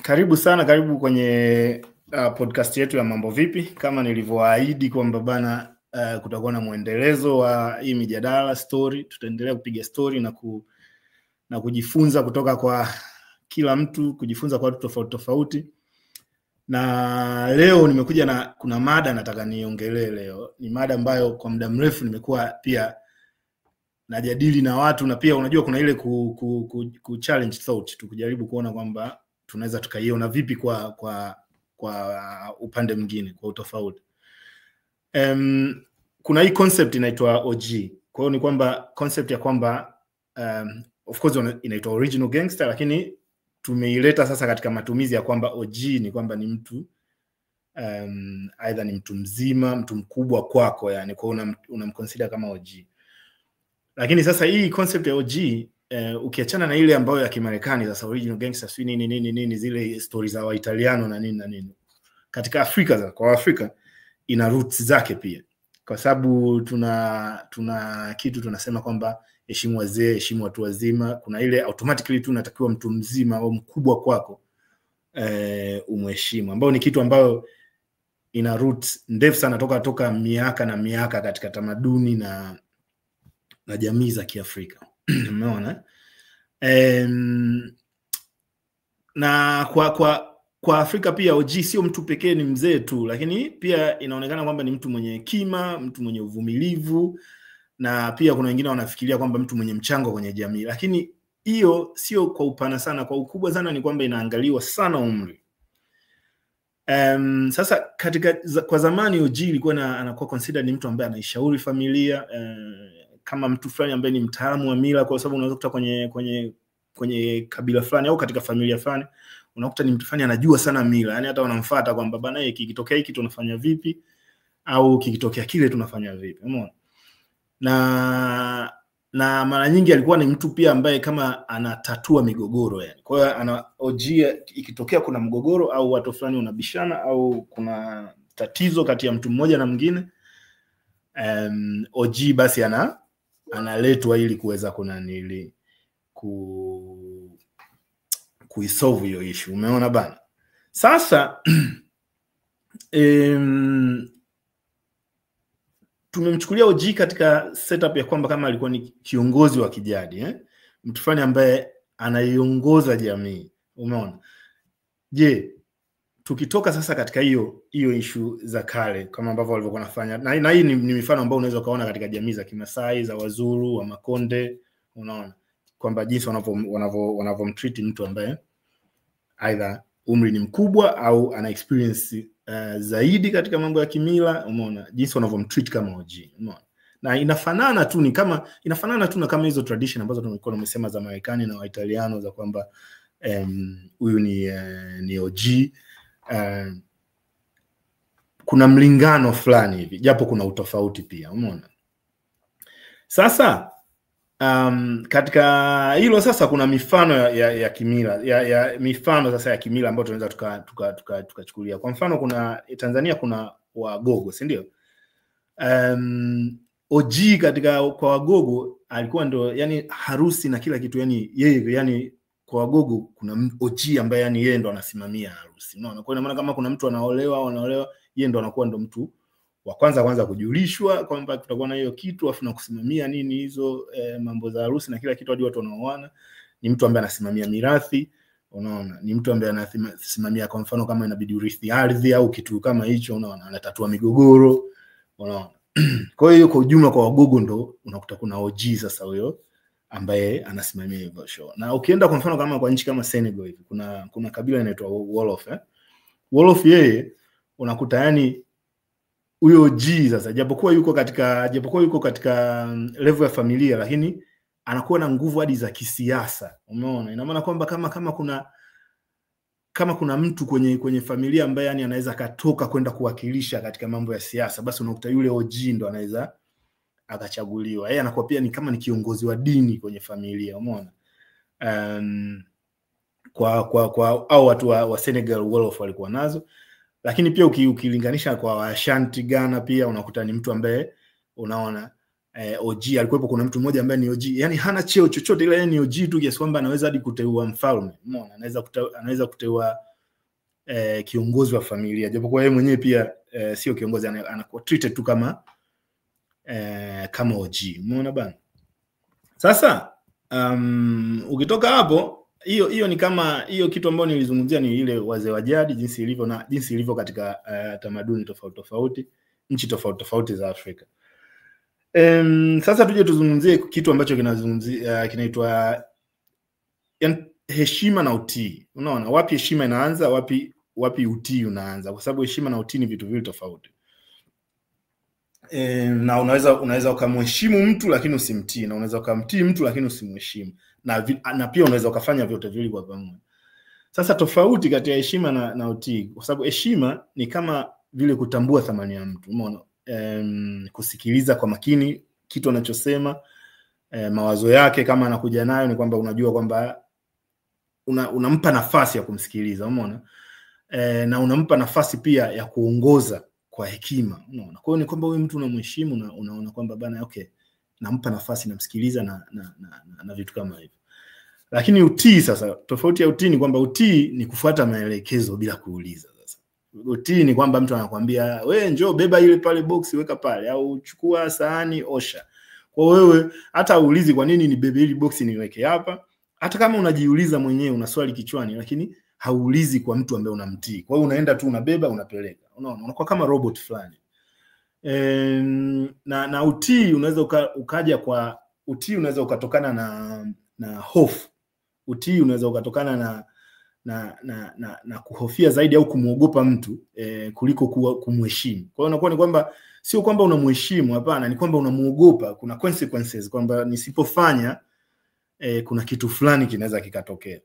Karibu sana, karibu kwenye podcast yetu ya Mambo Vipi. Kama nilivyoahidi kwamba bana, kutakuwa na muendelezo wa hii mijadala story. Tutaendelea kupiga story na kujifunza kutoka kwa kila mtu, kujifunza kwa watu tofauti tofauti. Na leo nimekuja na kuna mada nataka niongelee leo. Ni mada ambayo kwa muda mrefu nimekuwa pia najadili na watu, na pia unajua kuna ile ku challenge thought, tukujaribu kuona kwamba tunaweza tukaiona vipi kwa upande mwingine, kwa utofauti. Kuna hii concept inaitwa OG. Kwa hiyo ni kwamba concept ya kwamba of course inaitwa original gangster, lakini tumeileta sasa katika matumizi ya kwamba OG ni kwamba ni mtu either ni mtu mzima, mtu mkubwa kwako, yani kwa unamconsider kama OG. Lakini sasa hii concept ya OG ukiachana na ile ambayo ya Kimarekani, sasa original gangster si nini zile stories za Waitaliano na nini, katika Afrika, kwa Afrika ina roots zake pia, kwa sababu tuna kitu tunasema kwamba heshimu wazee, heshimu watu wazima. Kuna ile automatically tu unatakiwa mtu mzima au mkubwa kwako umheshimu, ambao ni kitu ambayo ina roots ndefu sana toka miaka na miaka katika tamaduni na jamii za Kiafrika. Umeona? Na kwa Afrika pia OG sio mtu pekee ni mzee tu, lakini pia inaonekana kwamba ni mtu mwenye hekima, mtu mwenye uvumilivu, na pia kuna wengine wanafikiria kwamba mtu mwenye mchango kwenye jamii. Lakini hiyo sio kwa upana sana, kwa ukubwa sana ni kwamba inaangaliwa sana umri. Sasa kwa zamani OG ilikuwa anakuwa considered ni mtu ambaye anaishauri familia, kama mtu fulani ambaye ni mtaalamu wa mila, kwa sababu unaweza kukuta kwenye kabila fulani au katika familia fulani unakuta ni mtu fulani anajua sana mila, yani hata wanamfuata kwamba bana kikitokea hiki tunafanya vipi, au kikitokea kile tunafanya vipi. Umeona? Na mara nyingi alikuwa ni mtu pia ambaye kama anatatua migogoro, yani. Kwa hiyo ana OG ikitokea kuna mgogoro au watu fulani unabishana au kuna tatizo kati ya mtu mmoja na mwingine, OG basi analetwa ili kuweza kuisolve hiyo issue. Umeona bana? Sasa tumemchukulia OG katika setup ya kwamba kama alikuwa ni kiongozi wa kijadi, mtu fulani ambaye anaiongoza jamii. Umeona? Je, tukitoka sasa katika hiyo issue za kale kama ambavyo walivyokuwa wanafanya, na hii ni mifano ambayo unaweza kaona katika jamii za Kimasai, za Wazulu, wa Makonde. Unaona kwamba jinsi wanavyomtreat mtu ambaye either umri ni mkubwa au ana experience zaidi katika mambo ya kimila. Umeona jinsi wanavyomtreat kama OG. Umeona? Na inafanana tu na kama hizo tradition ambazo tumekuwa tumesema za Marekani na Waitaliano, za kwamba huyu ni OG. Kuna mlingano fulani hivi, japo kuna utofauti pia. Umeona? Sasa katika hilo sasa kuna mifano ya kimila, ya mifano sasa ya kimila ambayo tunaweza tukachukulia. Kwa mfano kuna Tanzania kuna Wagogo, si ndio? OG kwa Wagogo alikuwa ndo yani harusi na kila kitu, yani yeye, yani kwa Wagogo kuna OG ambaye yani yeye ndo anasimamia harusi. Unaona? Kwa maana kama kuna mtu anaolewa, yeye ndo anakuwa ndo mtu wa kwanza kujulishwa kwamba tutakuwa na hiyo kitu, afu na kusimamia nini hizo mambo za harusi na kila kitu hadi watu wanaoana. Ni mtu ambaye anasimamia mirathi. Unaona? Ni mtu ambaye anasimamia kwa mfano kama inabidi urithi ardhi au kitu kama hicho. Unaona? Anatatua migogoro. Unaona? Kwa hiyo kwa ujumla kwa Wagogo ndo unakuta kuna OG sasa huyo ambaye anasimamia hivyo show. Na ukienda kwa mfano kama kwa nchi kama Senegal hivi kuna kabila inaitwa Wolof. Wolof yeye unakuta yani huyo OG sasa japokuwa yuko katika level ya familia, lakini anakuwa na nguvu hadi za kisiasa. Umeona? Ina maana kwamba kama kuna mtu kwenye familia ambaye yani anaweza katoka kwenda kuwakilisha katika mambo ya siasa, basi unakuta yule OG ndo anaweza akachaguliwa. Yeye anakuwa pia ni kama ni kiongozi wa dini kwenye familia. Umeona? Kwa au watu wa Senegal Wolof walikuwa nazo. Lakini pia ukilinganisha kwa Ashanti Ghana pia unakuta ni mtu ambaye unaona OG. Alikuwepo kuna mtu mmoja ambaye ni OG, yani hana cheo chochote, ila yeye ni OG tu kiasi kwamba anaweza hadi kuteua mfalme, umeona, anaweza kuteua kiongozi wa familia, japokuwa yeye mwenyewe pia sio kiongozi, anakuwa treated tu kama OG, umeona bana. Sasa ukitoka hapo, hiyo ni kama hiyo kitu ambayo nilizungumzia ni ile wazee wa jadi, jinsi ilivyo katika tamaduni tofauti nchi tofauti za Afrika. Sasa tuje tuzungumzie kitu ambacho kinaitwa heshima na utii. Unaona wapi heshima inaanza, wapi utii unaanza, kwa sababu heshima na utii ni vitu viwili tofauti. Na unaweza ukamheshimu mtu lakini usimtii, na unaweza ukamtii mtu lakini usimheshimu, na pia unaweza ukafanya vyote viwili kwa pamoja. Sasa tofauti kati ya heshima na utii, kwa sababu heshima ni kama vile kutambua thamani ya mtu, umeona, kusikiliza kwa makini kitu anachosema, mawazo yake kama anakuja nayo, ni kwamba unajua kwamba unampa nafasi ya kumsikiliza, umeona, na unampa nafasi pia ya kuongoza kwa hekima, unaona. Kwa hiyo ni kwamba wewe mtu unamheshimu na unaona kwamba bana, okay, nampa nafasi, namsikiliza na vitu kama hivyo. Lakini utii sasa, tofauti ya utii ni kwamba utii ni kufuata maelekezo bila kuuliza. Sasa utii ni kwamba mtu anakuambia wewe njoo beba ile pale box weka pale, au chukua sahani osha. Kwa wewe hata uulizi kwa nini ni bebe ile box niweke hapa, hata kama unajiuliza mwenyewe, una swali kichwani, lakini hauulizi kwa mtu ambaye unamtii. Kwa hiyo unaenda tu unabeba unapeleka, unaona, unakuwa kama robot fulani. Na utii unaweza ukaja kwa utii, unaweza ukatokana na hofu. Utii unaweza ukatokana na kuhofia zaidi au kumuogopa mtu kuliko kumheshimu. Kwa hiyo unakuwa ni kwamba sio kwamba unamheshimu, hapana, ni kwamba unamuogopa, kuna consequences, kwamba nisipofanya kuna kitu fulani kinaweza kikatokea.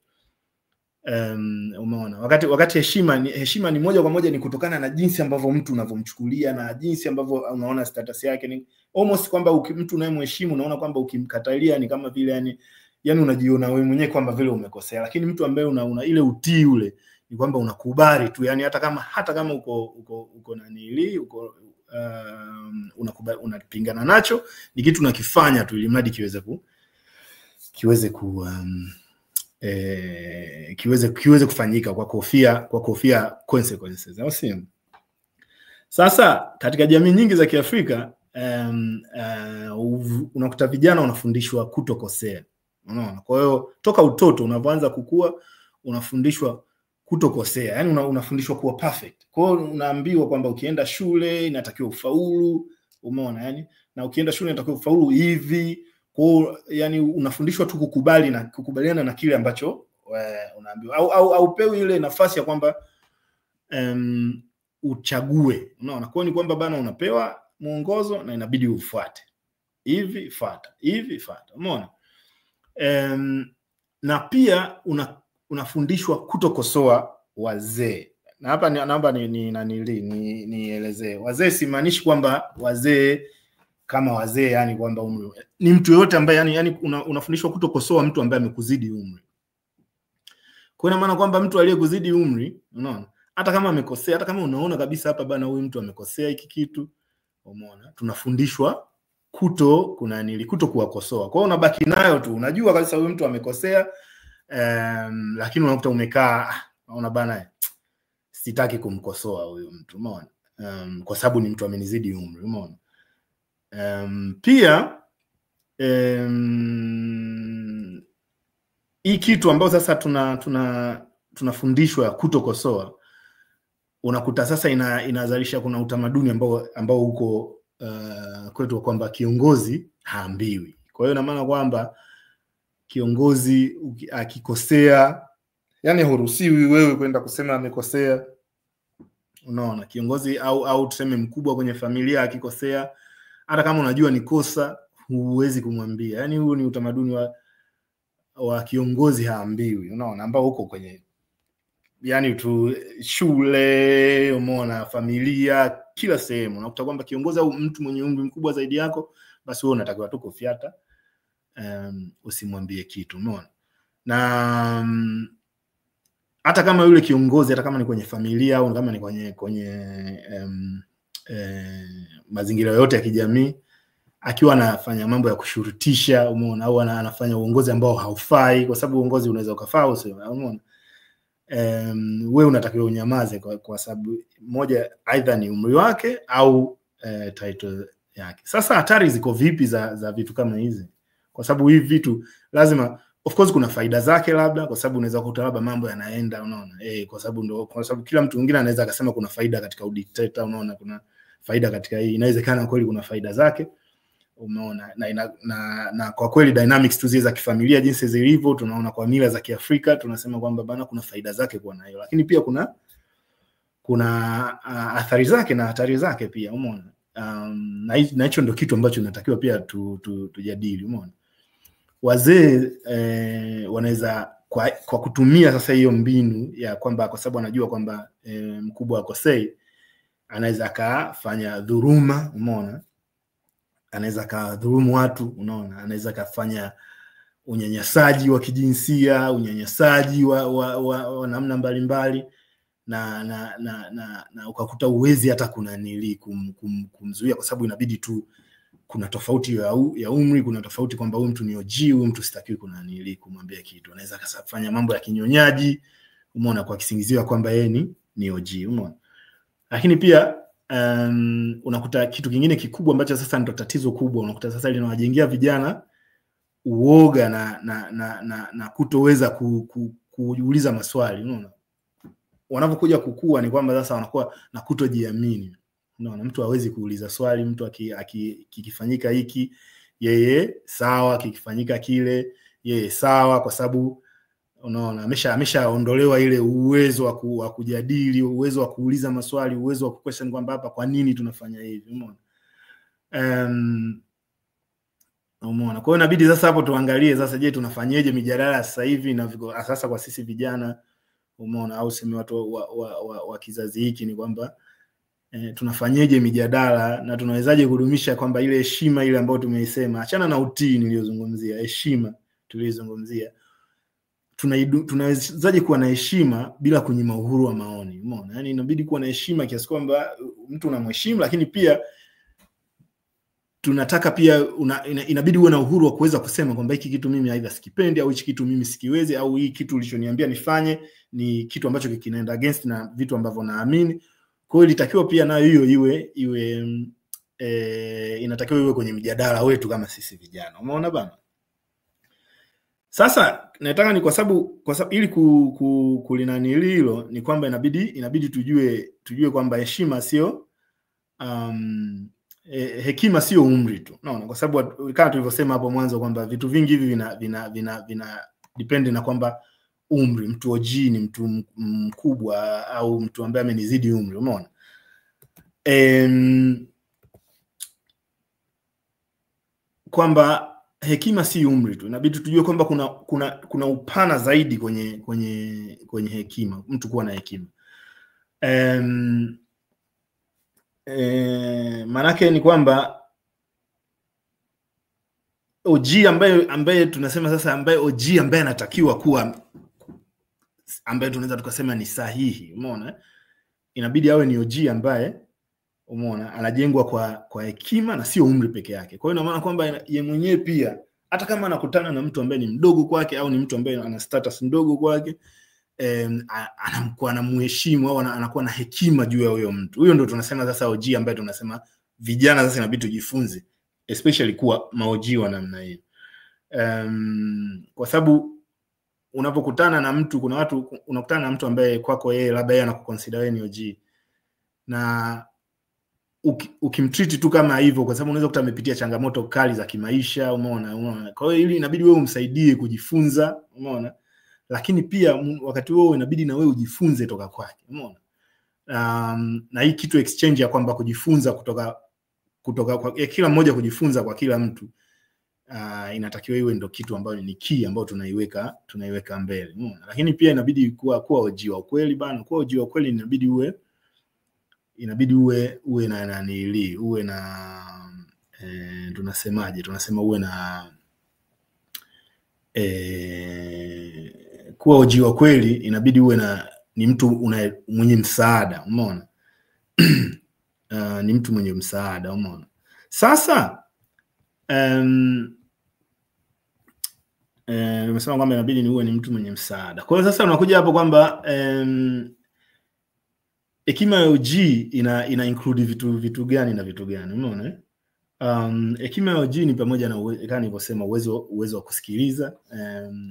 Umeona, wakati heshima ni moja kwa moja ni kutokana na jinsi ambavyo mtu unavyomchukulia na jinsi ambavyo unaona status yake, ni almost kwamba mtu unayemheshimu unaona kwamba ukimkatalia ni kama vile yani unajiona wewe mwenyewe kwamba vile umekosea. Lakini mtu ambaye una ile utii ule ni kwamba unakubali tu, yani hata kama uko nanili unapingana nacho, ni kitu unakifanya tu ili mradi kiweze kufanyika kwa kofia consequences, au sio? Sasa katika jamii nyingi za Kiafrika unakuta vijana unafundishwa kutokosea, unaona. Kwa hiyo toka utoto unapoanza kukua unafundishwa kutokosea, yani unafundishwa kuwa perfect. Kwa hiyo unaambiwa kwamba ukienda shule inatakiwa ufaulu, umeona, yani, na ukienda shule inatakiwa ufaulu hivi. Kwa yani unafundishwa tu kukubaliana na kile ambacho unaambiwa, au pewi ile nafasi ya kwamba uchague, unaona. Kwa ni kwamba bana unapewa mwongozo na inabidi ufuate, hivi fuata, hivi fuata, umeona. Na pia unafundishwa kutokosoa wazee. Na hapa naomba nielezee wazee. Simaanishi kwamba wazee kama wazee, yani kwamba ni mtu yote ambaye yani unafundishwa kutokosoa mtu ambaye amekuzidi umri. Kwa maana kwamba mtu aliyekuzidi umri, unaona, hata kama amekosea, hata kama unaona kabisa hapa bana huyu mtu amekosea hiki kitu, umeona, tunafundishwa kuto kuwakosoa. Kwa hiyo unabaki nayo tu, unajua kabisa huyu mtu amekosea, lakini unakuta umekaa, unaona bana, sitaki kumkosoa huyu mtu, umeona, kwa sababu ni mtu amenizidi umri, umeona. Pia hii kitu ambayo sasa tunafundishwa kutokosoa, unakuta sasa inazalisha kuna utamaduni ambao uko kwetu kwamba kiongozi haambiwi. Kwa hiyo ina maana kwamba kiongozi akikosea, yani huruhusiwi wewe kwenda kusema amekosea, unaona. Kiongozi au tuseme mkubwa kwenye familia akikosea, hata kama unajua ni kosa, huwezi kumwambia. Yani huu ni utamaduni wa kiongozi haambiwi, unaona, ambao uko kwenye yani tu shule, umeona, familia, kila sehemu. Unakuta kwamba kiongozi au mtu mwenye umri mkubwa zaidi yako, basi wewe unatakiwa tu kufiata, usimwambie kitu, umeona. Na hata kama yule kiongozi, hata kama ni kwenye familia au kama ni kwenye mazingira yote ya kijamii, akiwa anafanya mambo ya kushurutisha, umeona, au anafanya uongozi ambao haufai, kwa sababu uongozi unaweza ukafaa usio, umeona. Wewe unatakiwa unyamaze kwa sababu moja, aidha ni umri wake au title yake. Sasa hatari ziko vipi za vitu kama hizi? Kwa sababu hivi vitu lazima, of course kuna faida zake, labda kwa sababu unaweza kukuta labda mambo yanaenda, unaona, kwa sababu kila mtu mwingine anaweza akasema kuna faida katika udikteta, unaona, kuna faida katika hii. Inawezekana kweli kuna faida zake, umeona, na kwa kweli dynamics tu zile za kifamilia jinsi zilivyo, tunaona kwa mila za Kiafrika tunasema kwamba bana kuna faida zake kwa nayo, lakini pia kuna athari zake na hatari zake pia, umeona. Na hicho ndio kitu ambacho tunatakiwa pia tujadili, umeona. Wazee wanaweza kwa kutumia sasa hiyo mbinu ya kwamba kwa sababu anajua kwamba mkubwa akosei, anaweza akafanya dhuluma, umeona, anaweza kadhulumu watu, unaona, anaweza kafanya unyanyasaji wa kijinsia, unyanyasaji wa namna mbalimbali, na ukakuta uwezi hata kuna nili kumzuia, kwa sababu inabidi tu kuna tofauti ya umri, kuna tofauti kwamba huyu mtu ni OG, huyu mtu sitakiwi kuna nili kumwambia kitu. Anaweza kafanya mambo ya kinyonyaji, umeona, kwa kisingizio kwamba yeye ni OG, umeona. Lakini pia unakuta kitu kingine kikubwa ambacho sasa ndio tatizo kubwa, unakuta sasa linawajengea vijana uoga na kutoweza kuuliza maswali, unaona. Wanapokuja kukua ni kwamba sasa wanakuwa na kutojiamini, unaona. Mtu hawezi kuuliza swali, mtu kikifanyika hiki yeye sawa, kikifanyika kile yeye sawa, kwa sababu unaona ameshaondolewa ile uwezo wa kujadili, uwezo wa kuuliza maswali, uwezo wa kuquestion kwamba hapa kwa nini tunafanya hivi, umeona. Umeona. Kwa hiyo inabidi sasa hapo tuangalie sasa, je, tunafanyaje mijadala sasa hivi na sasa kwa sisi vijana, umeona, au sema watu wa kizazi hiki, ni kwamba tunafanyaje mijadala na tunawezaje kudumisha kwamba ile heshima ile ambayo tumeisema, achana na utii niliyozungumzia, heshima tulizozungumzia, tunawezaje kuwa na heshima bila kunyima uhuru wa maoni, umeona. Yani inabidi kuwa na heshima kiasi kwamba mtu unamheshimu, lakini pia tunataka pia inabidi uwe na uhuru wa kuweza kusema kwamba hiki kitu mimi aidha sikipendi, au hiki kitu mimi sikiwezi, au hii kitu ulichoniambia nifanye ni kitu ambacho kinaenda against na vitu ambavyo naamini. Kwa hiyo ilitakiwa pia nayo hiyo iwe inatakiwa iwe kwenye mjadala wetu kama sisi vijana, umeona bana. Sasa nataka ni kwa sababu ili kulinani hilo ni kwamba inabidi tujue kwamba heshima sio hekima sio umri tu, unaona, kwa sababu kama tulivyosema hapo mwanzo kwamba vitu vingi hivi vina depend na kwamba umri, mtu OG ni mtu mkubwa au mtu ambaye amenizidi umri, umeona. Kwamba hekima si umri tu, inabidi tujue kwamba kuna upana zaidi kwenye hekima, mtu kuwa na hekima. Manake ni kwamba OG ambaye tunasema sasa, ambaye OG ambaye anatakiwa kuwa, ambaye tunaweza tukasema ni sahihi, umeona, inabidi awe ni OG ambaye, umeona, anajengwa kwa hekima na sio umri peke yake. Kwa hiyo ina maana kwamba yeye mwenyewe pia hata kama anakutana na mtu ambaye ni mdogo kwake au ni mtu ambaye ana status ndogo kwake, anakuwa anamheshimu au anakuwa na hekima juu ya huyo mtu. Huyo ndio tunasema sasa OG ambaye tunasema vijana sasa inabidi tujifunze, especially kuwa ma-OG wa namna hiyo. Kwa sababu unapokutana na mtu, kuna watu unakutana na mtu ambaye kwako yeye labda yeye anakuconsider wewe ni OG, na ukimtreat tu kama hivyo, kwa sababu unaweza kuta amepitia changamoto kali za kimaisha, umeona. Kwa hiyo ili inabidi wewe umsaidie kujifunza, umeona, lakini pia wakati huo inabidi na wewe ujifunze toka kwake, umeona. Na hii kitu exchange ya kwamba kujifunza kutoka kwa kila mmoja, kujifunza kwa kila mtu, inatakiwa iwe ndio kitu ambayo ni key ambayo tunaiweka mbele, umeona. Lakini pia inabidi kuwa OG wa kweli bana. Kuwa OG wa kweli inabidi uwe na nanili, uwe na tunasema uwe na kuwa OG wa kweli inabidi uwe ni mtu mwenye msaada, umeona. Ni mtu mwenye msaada, umeona. Sasa Nimesema kwamba inabidi ni uwe ni mtu mwenye msaada. Kwa hiyo sasa unakuja hapo kwamba hekima ya OG ina include vitu gani na vitu gani, umeona? Hekima ya OG ni pamoja na kama nilivyosema uwezo wa kusikiliza,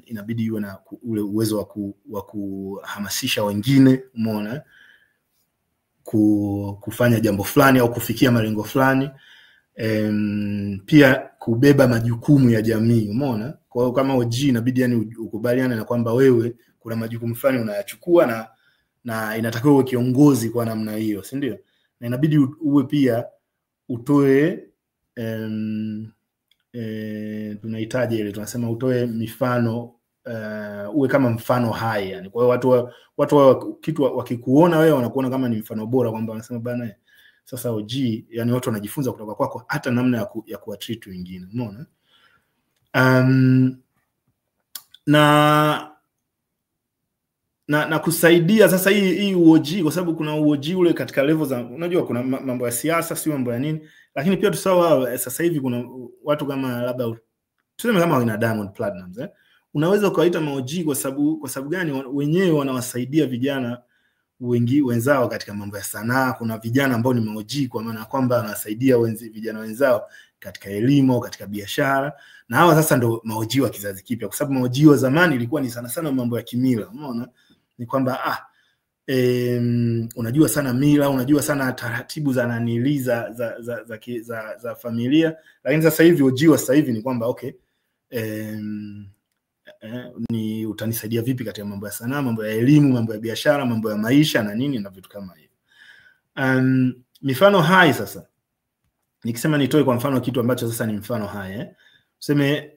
inabidi iwe na ule uwezo wa kuhamasisha wengine, umeona? Kufanya jambo fulani au kufikia malengo fulani. Pia kubeba majukumu ya jamii, umeona? Kwa hiyo kama OG inabidi yani ukubaliane na kwamba wewe kuna majukumu fulani unayachukua na inatakiwa uwe kiongozi kwa namna hiyo, si ndio? Na inabidi uwe pia utoe tunahitaji ile tunasema utoe mifano, uwe kama mfano hai yani. Kwa hiyo watu kitu wakikuona wewe wanakuona kama ni mfano bora, kwamba wanasema bana sasa OG, yani watu wanajifunza kutoka kwako hata namna ya kuwatreat wengine, umeona? Na kusaidia sasa hii UOG, kwa sababu kuna UOG ule katika level za, unajua kuna mambo ya siasa, sio mambo ya nini, lakini pia tusawa sasa hivi kuna watu kama labda tuseme kama wana Diamond Platnumz, unaweza ukawaita maOG kwa sababu gani? Wenyewe wanawasaidia vijana wengi wenzao katika mambo ya sanaa. Kuna vijana ambao ni maOG kwa maana kwamba wanasaidia vijana wenzao katika elimu, katika biashara, na hawa sasa ndo maOG wa kizazi kipya, kwa sababu maOG wa zamani ilikuwa ni sana mambo ya kimila, umeona? Ni kwamba unajua sana mila, unajua sana taratibu za nanili za familia, lakini sasa hivi OG wa sasa hivi ni kwamba okay, ni utanisaidia vipi katika mambo ya sanaa, mambo ya elimu, mambo ya biashara, mambo ya maisha na nini na vitu kama hivyo. Mifano hai sasa, nikisema nitoe kwa mfano kitu ambacho sasa ni mfano hai, tuseme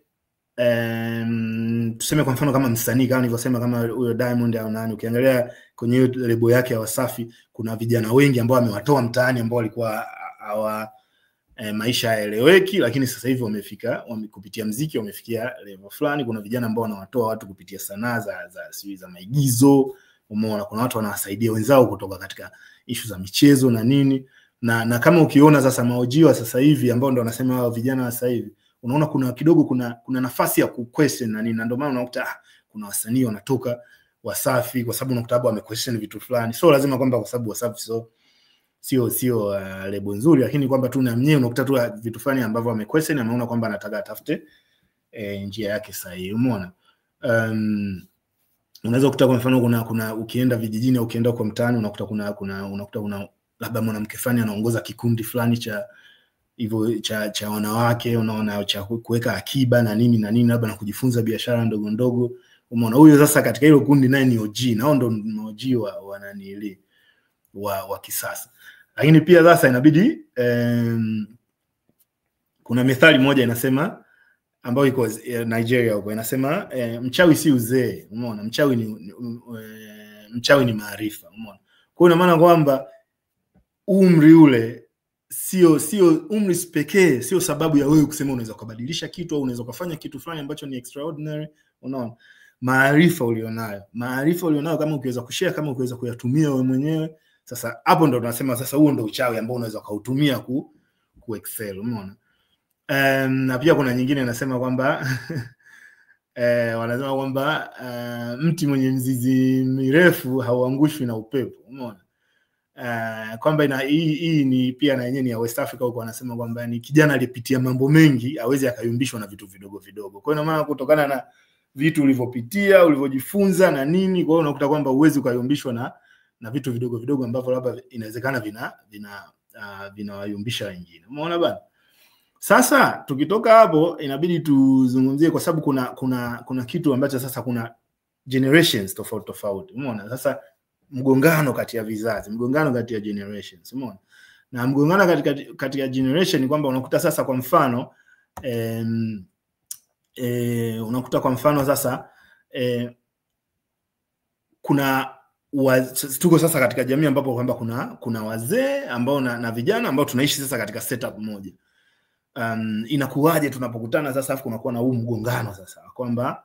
kwa mfano kama msanii, kama nilivyosema, kama huyo Diamond au nani, ukiangalia kwenye hiyo lebo yake ya Wasafi, kuna vijana wengi ambao amewatoa mtaani ambao walikuwa maisha hayaeleweki, lakini sasa hivi kupitia muziki wamefikia level fulani. Kuna vijana ambao wanawatoa watu kupitia sanaa za maigizo, umeona? Kuna watu wanawasaidia wenzao kutoka katika issue za michezo na nini, na kama ukiona sasa maOG wa sasa hivi ambao ndo wanasema hao vijana wa sasa hivi, unaona kuna kidogo kuna nafasi ya ku-question na nini, na ndio maana unakuta kuna wasanii wanatoka Wasafi kwa sababu unakuta hapo wame-question vitu fulani. So lazima kwamba kwa sababu Wasafi sio lebo nzuri, lakini kwamba tu na mwenyewe unakuta tu vitu fulani ambavyo wame-question na anaona kwamba anataka atafute njia yake sahihi, umeona? Unaweza kukuta kwa mfano kuna ukienda vijijini au ukienda kwa mtaani unakuta kuna labda mwanamke fulani anaongoza kikundi fulani cha hivyo cha wanawake, unaona, cha kuweka akiba na nini labda na kujifunza biashara ndogo ndogo, umeona? Huyo sasa katika hilo kundi naye ni OG, nao ndo OG wa nani wa kisasa. Lakini pia sasa inabidi kuna methali moja inasema, ambayo iko Nigeria huko, inasema mchawi si uzee, umeona? Mchawi ni maarifa, umeona? Kwa hiyo ina maana kwamba umri ule sio umri pekee, sio sababu ya wewe kusema unaweza kubadilisha kitu au unaweza kufanya kitu fulani ambacho ni extraordinary, unaona? Maarifa ulionayo kama ukiweza kushare, kama ukiweza kuyatumia wewe mwenyewe, sasa hapo ndo tunasema sasa huo ndo uchawi ambao unaweza kuutumia ku excel, umeona? Na pia kuna nyingine inasema kwamba wanasema kwamba mti mwenye mzizi mirefu hauangushwi na upepo, umeona? Kwamba hii ni pia na yenyewe ni ya West Africa huko, wanasema kwamba ni kijana alipitia mambo mengi hawezi akayumbishwa na vitu vidogo vidogo. Kwa hiyo ina maana kutokana na vitu ulivyopitia, ulivyojifunza na nini, kwa hiyo unakuta kwamba uwezi ukayumbishwa na vitu vidogo vidogo ambavyo labda inawezekana vinawayumbisha wengine, umeona bana? Sasa tukitoka hapo inabidi tuzungumzie, kwa sababu kuna kitu ambacho sasa kuna generations tofauti, umeona? Sasa mgongano kati ya vizazi, mgongano kati ya generations, umeona? Na mgongano kati ya generation ni kwamba unakuta sasa kwa mfano unakuta kwa mfano sasa tuko sasa katika jamii ambapo kwamba kuna wazee ambao na vijana ambao tunaishi sasa katika setup moja. Inakuwaje tunapokutana sasa afu kunakuwa na huu mgongano sasa kwamba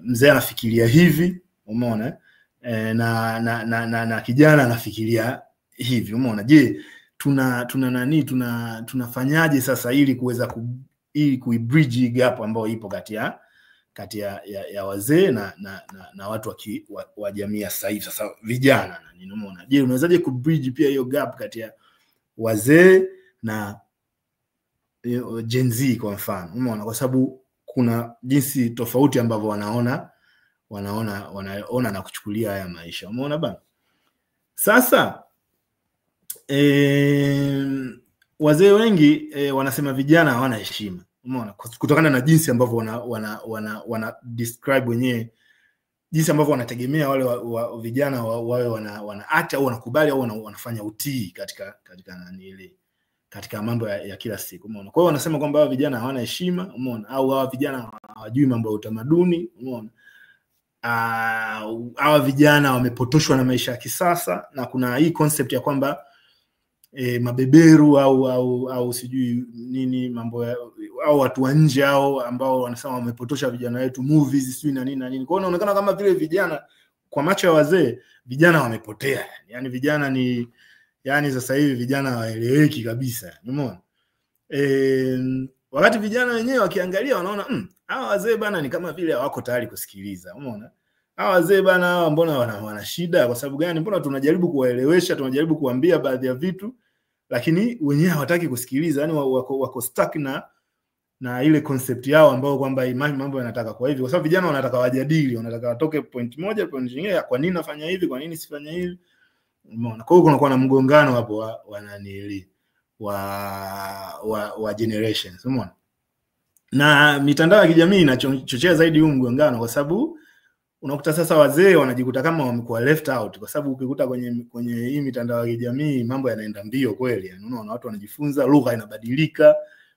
mzee anafikiria hivi, umeona? Na kijana anafikiria hivi, umeona? Je, tunafanyaje sasa ili kuweza ili kuibridge gap ambayo ipo kati ya wazee na watu wa jamii ya sasa hivi, sasa vijana na nini, umeona. Je, unawezaje kubridge pia hiyo gap kati ya wazee na Gen Z kwa mfano, umeona, kwa sababu kuna jinsi tofauti ambavyo wanaona na kuchukulia haya maisha, umeona bana. Sasa wazee wengi wanasema vijana hawana heshima, umeona, kutokana na jinsi ambavyo wana describe wenyewe, jinsi ambavyo wanategemea wale vijana wawe wana act au wanakubali au wanafanya utii katika nani ile, katika mambo ya kila siku, umeona. Kwa hiyo wanasema kwamba hawa vijana hawana heshima, umeona, au hawa vijana hawajui mambo ya utamaduni, umeona. Hawa vijana wamepotoshwa na maisha ya kisasa, na kuna hii concept ya kwamba mabeberu au sijui nini mambo au watu wa nje au ambao wanasema wamepotosha vijana wetu, movies sijui na nini na nini. Kwa hiyo inaonekana kama vile vijana kwa macho ya wazee, vijana wamepotea. Yani vijana ni sasa hivi vijana hawaeleweki kabisa, umeona. Wakati vijana wenyewe wakiangalia wanaona hawa wazee bana ni kama vile hawako tayari kusikiliza, umeona. Hawa wazee bana hawa mbona wana shida? Kwa sababu gani? Mbona tunajaribu kuwaelewesha, tunajaribu kuambia baadhi ya vitu, lakini wenyewe hawataki kusikiliza. Yani wako stuck na ile concept yao ambao kwamba mambo yanataka kwa hivi, kwa sababu vijana wanataka wajadili, wanataka watoke point moja point nyingine, kwa nini nafanya hivi, kwa nini sifanya hivi, umeona. Kwa hiyo kunakuwa na mgongano hapo wa generations, umeona. Na mitandao ya kijamii inachochea zaidi huu mgongano, kwa sababu unakuta sasa wazee wanajikuta kama wamekuwa left out, kwa sababu ukikuta kwenye hii mitandao ya kijamii mambo yanaenda mbio kweli, yani unaona watu wanajifunza, lugha inabadilika,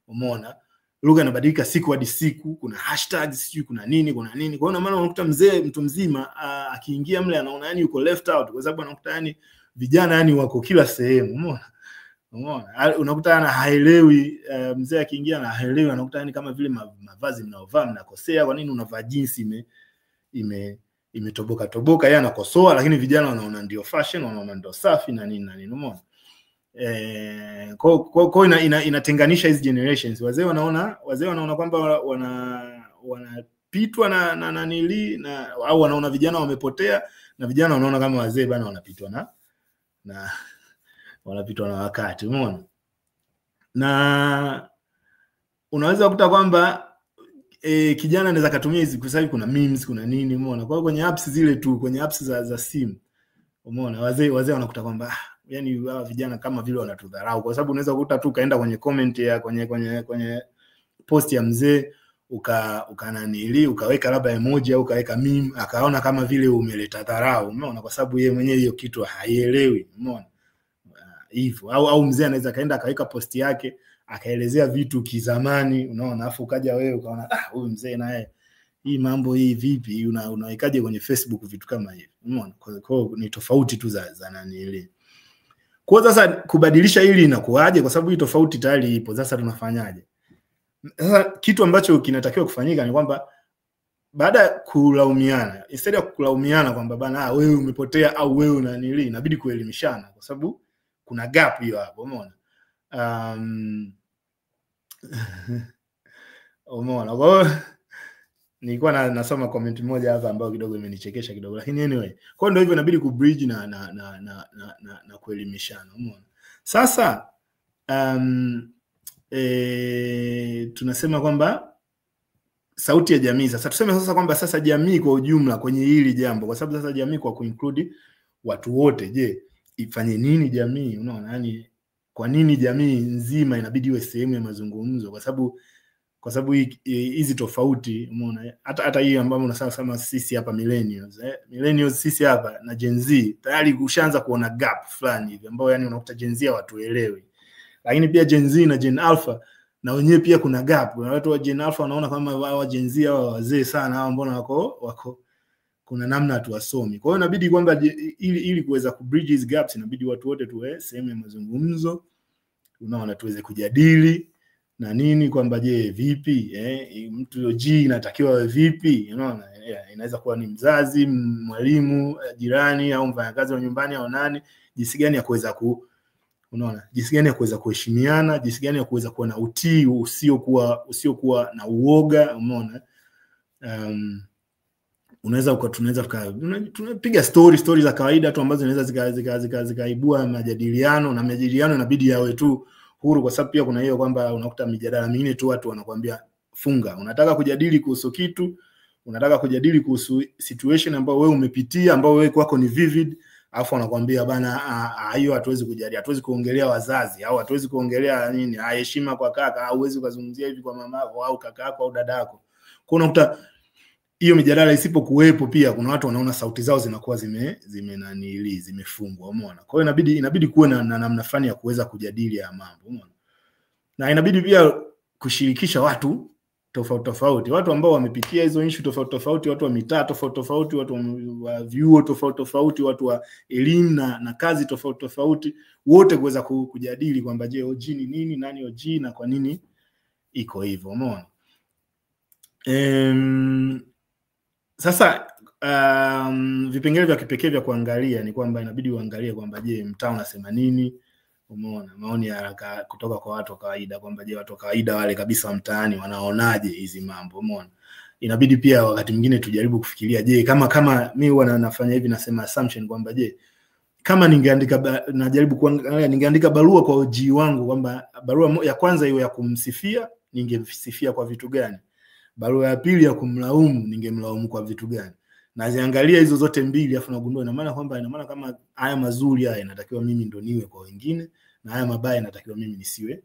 umeona. Lugha inabadilika siku hadi siku, kuna hashtags sijui kuna nini. Kwa hiyo maana unakuta mtu mzima akiingia mle anaona yani yuko left out, kwa sababu anakuta yani vijana yani wako kila sehemu, umeona. Unakuta ana haelewi, mzee akiingia na haelewi, anakuta yani kama vile mavazi mnaovaa mnakosea, kwa nini unavaa jinsi imetoboka, yeye anakosoa, lakini vijana wanaona ndio fashion, wanaona ndio safi na nini, umeona. Kwa inatenganisha hizi generations. Wazee wanaona kwamba wanapitwa na nili au wanaona vijana wamepotea, na vijana wanaona kama wazee bana wanapitwa na wakati, umeona. Na unaweza kukuta kwamba kijana anaweza kutumia hizi, kwa sababu kuna memes, kuna nini, umeona. Kwa hiyo kwenye apps zile tu, kwenye apps za simu, umeona, wazee wanakuta kwamba yani hawa vijana kama vile wanatudharau, kwa sababu unaweza kukuta tu kaenda kwenye comment ya kwenye post ya mzee ukaweka labda emoji au ukaweka meme, akaona kama vile umeleta dharau, umeona, kwa sababu yeye mwenyewe hiyo kitu haielewi, umeona hivyo. Au mzee anaweza kaenda akaweka post yake akaelezea vitu kizamani, unaona, afu ukaja wewe ukaona huyu mzee naye hii mambo hii vipi, unawekaje kwenye Facebook vitu kama hivi, umeona. Kwa hiyo ni tofauti tu za nani ile. Kwa sasa kubadilisha hili inakuaje? Kwa sababu hii tofauti tayari ipo, sasa tunafanyaje? Sasa kitu ambacho kinatakiwa kufanyika ni kwamba baada ya kulaumiana, instead ya kulaumiana kwamba bana wewe umepotea au wewe una nini, inabidi kuelimishana, kwa sababu kuna gap hiyo hapo, umeona. Umeona. Kwa hiyo nilikuwa nasoma comment moja hapa ambayo kidogo imenichekesha kidogo, lakini anyway, kwa ndio hivyo inabidi kubridge na kuelimishana, umeona. Sasa tunasema kwamba sauti ya jamii, sasa tuseme sasa kwamba sasa jamii kwa ujumla kwenye hili jambo, kwa sababu sasa jamii kwa kuinclude watu wote, je, ifanye nini jamii, unaona. Yani kwa nini jamii nzima inabidi iwe sehemu ya mazungumzo? Kwa sababu hizi tofauti, umeona, hata hii ambayo unasema sisi hapa millennials sisi hapa na Gen Z tayari ushaanza kuona gap fulani hivi, ambao yani unakuta Gen Z hawatuelewi, lakini pia Gen Z na Gen Alpha na wenyewe pia kuna gap. Watu wa Gen Alpha wanaona kama wao Gen Z hao wazee sana, hao mbona wako kuna namna tuwasomi. Kwa hiyo inabidi kwamba ili kuweza kubridge these gaps inabidi watu wote tuwe sehemu ya mazungumzo, unaona, tuweze kujadili na nini kwamba je vipi mtu G inatakiwa awe vipi, unaona. Inaweza kuwa ni mzazi, mwalimu, jirani au mfanyakazi wa nyumbani au nani, jinsi gani ya kuweza Unaona? Jinsi gani ya kuweza kuheshimiana, jinsi gani ya kuweza kuwa na utii usiokuwa na uoga, umeona? Tunaweza tunapiga story za kawaida tu ambazo zinaweza zikaibua majadiliano, na majadiliano inabidi yawe tu huru, kwa sababu pia kuna hiyo kwamba unakuta mijadala mingine tu watu wanakuambia funga. Unataka kujadili kuhusu kitu, unataka kujadili kuhusu situation ambayo wewe umepitia, ambayo wewe kwako ni vivid, alafu wanakuambia bana hiyo hatuwezi kujadili, hatuwezi kuongelea wazazi, au hatuwezi kuongelea nini, heshima kwa kaka, au huwezi kuzungumzia hivi kwa mamako au kakako au dadako. Kwa unakuta hiyo mijadala isipokuwepo, pia kuna watu wanaona sauti zao zinakuwa zimefungwa, umeona? Kwa hiyo inabidi kuwe na namna fulani ya kuweza kujadili ya mambo, umeona? Na inabidi pia kushirikisha watu tofauti, watu ambao wamepitia hizo issue tofauti, watu wa mitaa tofauti, watu wa vyuo tofauti, watu wa elimu na kazi tofauti, wote kuweza kujadili kwamba je, OG ni nini, nani OG na kwa nini iko hivyo, umeona? Sasa vipengele vya kipekee vya kuangalia ni kwamba inabidi uangalie kwamba je, mtaa unasema nini, umeona? Maoni ya kutoka kwa watu wa kawaida, kwamba je, watu wa kawaida wale kabisa mtaani wanaonaje hizi mambo, umeona? Inabidi pia wakati mwingine tujaribu kufikiria, je, kama mimi huwa nafanya hivi, nasema assumption kwamba je, kama najaribu kuangalia, ningeandika barua kwa OG wangu, kwamba barua ya kwanza iwe ya kumsifia, ningemsifia kwa vitu gani? Barua ya pili ya kumlaumu, ningemlaumu kwa vitu gani? Na ziangalia hizo zote mbili, afu nagundua ina maana kama haya mazuri haya inatakiwa mimi ndo niwe kwa wengine, na haya mabaya inatakiwa mimi nisiwe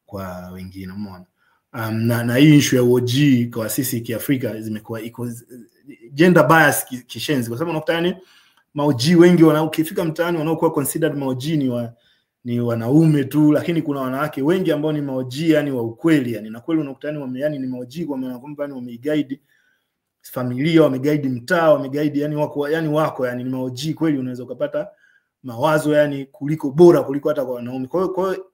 kwa wengine, umeona? Na hii issue ya OG kwa sisi Kiafrika zimekuwa iko gender bias kishenzi, kwa sababu unakuta yani ma-OG wengi ukifika mtaani wanaokuwa considered ma-OG ni wanaume tu, lakini kuna wanawake wengi ambao ni ma-OG yani wa ukweli, yani na kweli unakuta yani ni ma-OG kwa maana kwamba yani wameguide familia, wameguide mtaa, wameguide yani wako ni ma-OG kweli, unaweza ukapata mawazo yani bora kuliko hata kwa wanaume. Kwa hiyo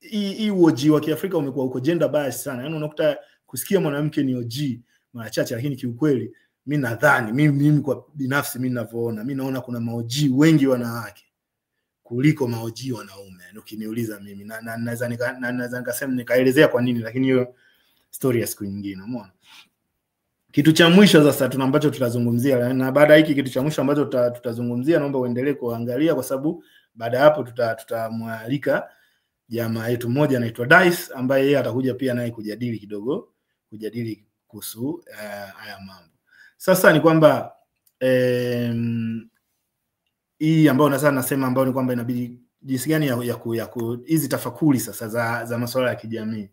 hii OG wa Kiafrika umekuwa uko gender bias sana, yani unakuta kusikia mwanamke ni OG mara chache, lakini kiukweli mimi nadhani mimi kwa binafsi mimi ninavyoona, mimi naona kuna ma-OG wengi wanawake kuliko ma-OG wanaume, ukiniuliza mimi, na naweza nikasema nikaelezea kwa nini, lakini hiyo story ya siku nyingine, umeona? Kitu cha mwisho sasa ambacho tutazungumzia, na baada ya hiki kitu cha mwisho ambacho tutazungumzia, naomba uendelee kuangalia, kwa sababu baada ya hapo tutamwalika jamaa yetu mmoja anaitwa Dice, ambaye yeye atakuja pia naye kujadili kuhusu haya mambo. Sasa ni kwamba hii ambayo nasema ambayo ni kwamba inabidi jinsi gani ya hizi tafakuri sasa za masuala ya kijamii.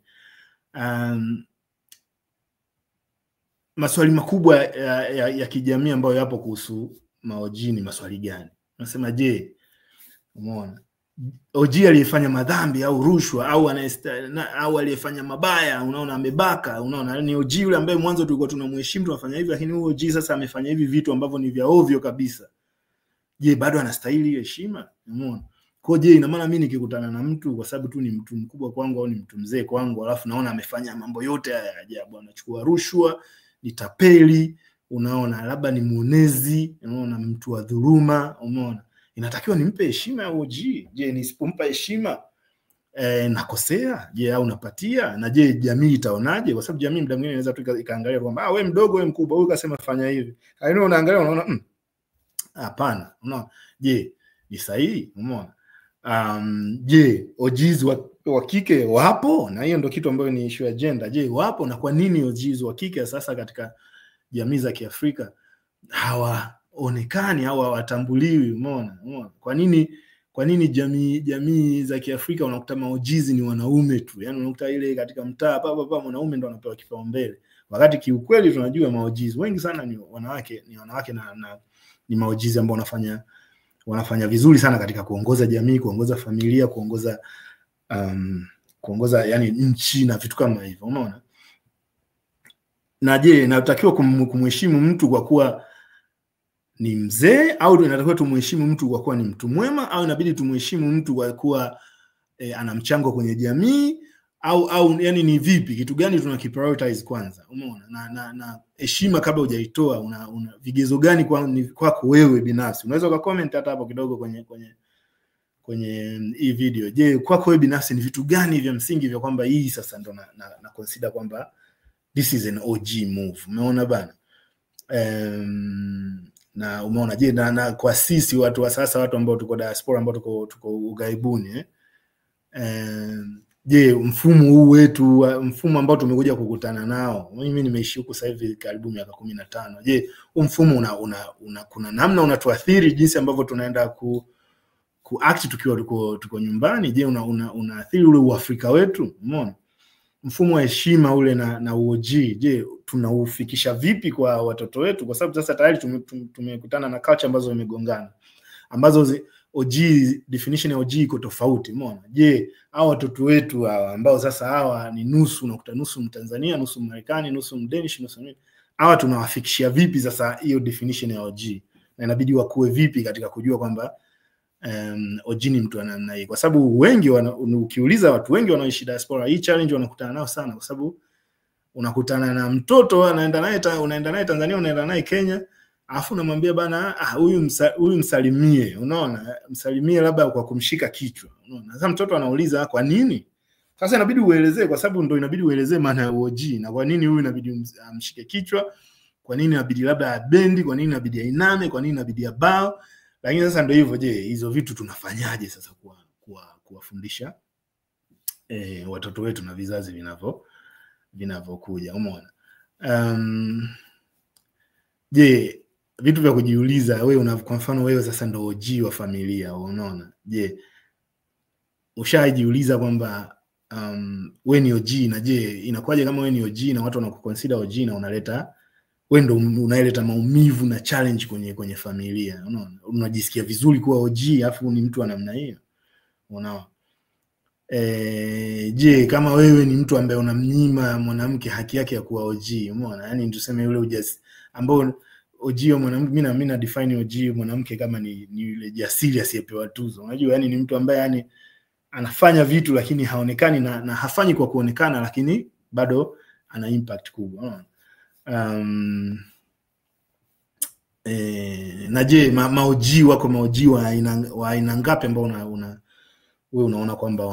Maswali makubwa ya kijamii ambayo yapo kuhusu ma-OG ni maswali gani? Nasema je, umeona, OG aliyefanya madhambi au rushwa au aliyefanya mabaya, unaona, amebaka, unaona, ni OG yule ambaye mwanzo tulikuwa tunamheshimu, tunafanya hivi, lakini huyo OG sasa amefanya hivi vitu ambavyo ni vya ovyo kabisa. Je, bado anastahili heshima? Umeona? Kwa je, ina maana mimi nikikutana na mtu kwa sababu tu ni mtu mkubwa kwangu au ni mtu mzee kwangu, alafu naona amefanya mambo yote haya ajabu, anachukua rushwa, ni tapeli, unaona, labda ni muonezi, unaona, mtu wa dhuluma, umeona, inatakiwa nimpe heshima ya OG? Je, nisipompa heshima nakosea? Je, au napatia? Na je, jamii itaonaje? Kwa sababu jamii muda mwingine inaweza tu ikaangalia kwamba wewe mdogo, wewe mkubwa, huyu kasema fanya hivi, haina, unaangalia unaona hapana, unaona, je, ni sahihi? Umeona? Je, OGs wa kike wapo? Na hiyo ndio kitu ambayo ni issue ya gender. Je, wapo, na kwa nini OGs wa kike sasa katika jamii za Kiafrika hawaonekani au hawatambuliwi? Umeona? Kwa nini jamii za Kiafrika unakuta ma-OGs ni wanaume tu? Yaani unakuta ile katika mtaa mwanaume ndo anapewa kipaumbele, wakati kiukweli tunajua ma-OGs wengi sana ni wanawake na ni ma-OGs ambao wanafanya vizuri sana katika kuongoza jamii, kuongoza familia, kuongoza yani nchi na vitu kama hivyo, unaona? Na je, natakiwa kumheshimu mtu kwa kuwa ni mzee, au inatakiwa tumheshimu mtu kwa kuwa ni mtu mwema, au inabidi tumheshimu mtu kwa kuwa ana mchango kwenye jamii, au yani ni vipi, kitu gani tunakiprioritize kwanza? Umeona? Na heshima kabla hujaitoa una vigezo gani kwako wewe binafsi? Unaweza ukacomment hata hapo kidogo kwenye hii video. Je, kwako wewe binafsi ni vitu gani vya msingi vya kwamba hii sasa ndo na consider kwamba this is an OG move? Umeona bana? Na umeona je, na kwa sisi watu wa sasa, watu ambao tuko diaspora, ambao tuko ugaibuni, je, mfumo huu wetu, mfumo ambao tumekuja kukutana nao, mimi nimeishi huko sasa hivi karibu miaka 15, je, mfumo kuna namna unatuathiri jinsi ambavyo tunaenda ku act tukiwa tuko nyumbani? Je, unaathiri ule uafrika wetu? Umeona mfumo wa heshima ule na OG, je, tunaufikisha vipi kwa watoto wetu? Kwa sababu sasa tayari tumekutana na culture ambazo zimegongana, ambazo OG, definition ya OG iko tofauti. Umeona, je, hao watoto wetu hawa ambao sasa hawa ni nusu, unakuta nusu Mtanzania, nusu Marekani, nusu Mdanish, nusu nini, hawa tunawafikishia vipi sasa hiyo definition ya OG, na inabidi wakue vipi katika kujua kwamba OG ni mtu ana namna hii? Kwa sababu wengi ukiuliza watu wengi wanaoishi diaspora, hii challenge wanakutana nao sana, kwa sababu unakutana na mtoto unaenda naye Tanzania, unaenda naye Kenya, afu unamwambia bana, huyu msalimie. Unaona, msalimie labda kwa kumshika kichwa. Unaona, sasa mtoto anauliza kwa nini? Sasa inabidi uelezee, kwa sababu ndio inabidi uelezee maana ya OG na kwa nini huyu inabidi amshike kichwa, kwa nini inabidi labda abendi, kwa nini inabidi ainame, kwa nini inabidi abao. Lakini sasa ndio hivyo. Je, hizo vitu tunafanyaje sasa kuwafundisha watoto wetu na vizazi vinavyokuja? Umeona? Je, vitu vya kujiuliza wewe, kwa mfano wewe sasa ndio OG wa familia, unaona, je, ushajiuliza kwamba wewe ni OG, na je inakuwaje kama wewe ni OG na watu wanakuconsider OG na wewe ndio unaileta maumivu na challenge kwenye familia? Unaona, unajisikia vizuri kuwa OG afu ni mtu wa namna hiyo? Unaona, je, kama wewe ni mtu ambaye unamnyima mwanamke haki yake ya kuwa OG, umeona, yani tuseme yule ujasiri ambao OG wa mwanamke, mimi na define OG mwanamke kama ni yule jasiri asiyepewa tuzo. Unajua, yani ni mtu ambaye yani anafanya vitu lakini haonekani, na hafanyi kwa kuonekana, lakini bado ana impact kubwa. Unaona? Na je, maoji wako, maoji wa aina ngapi ambao wewe unaona kwamba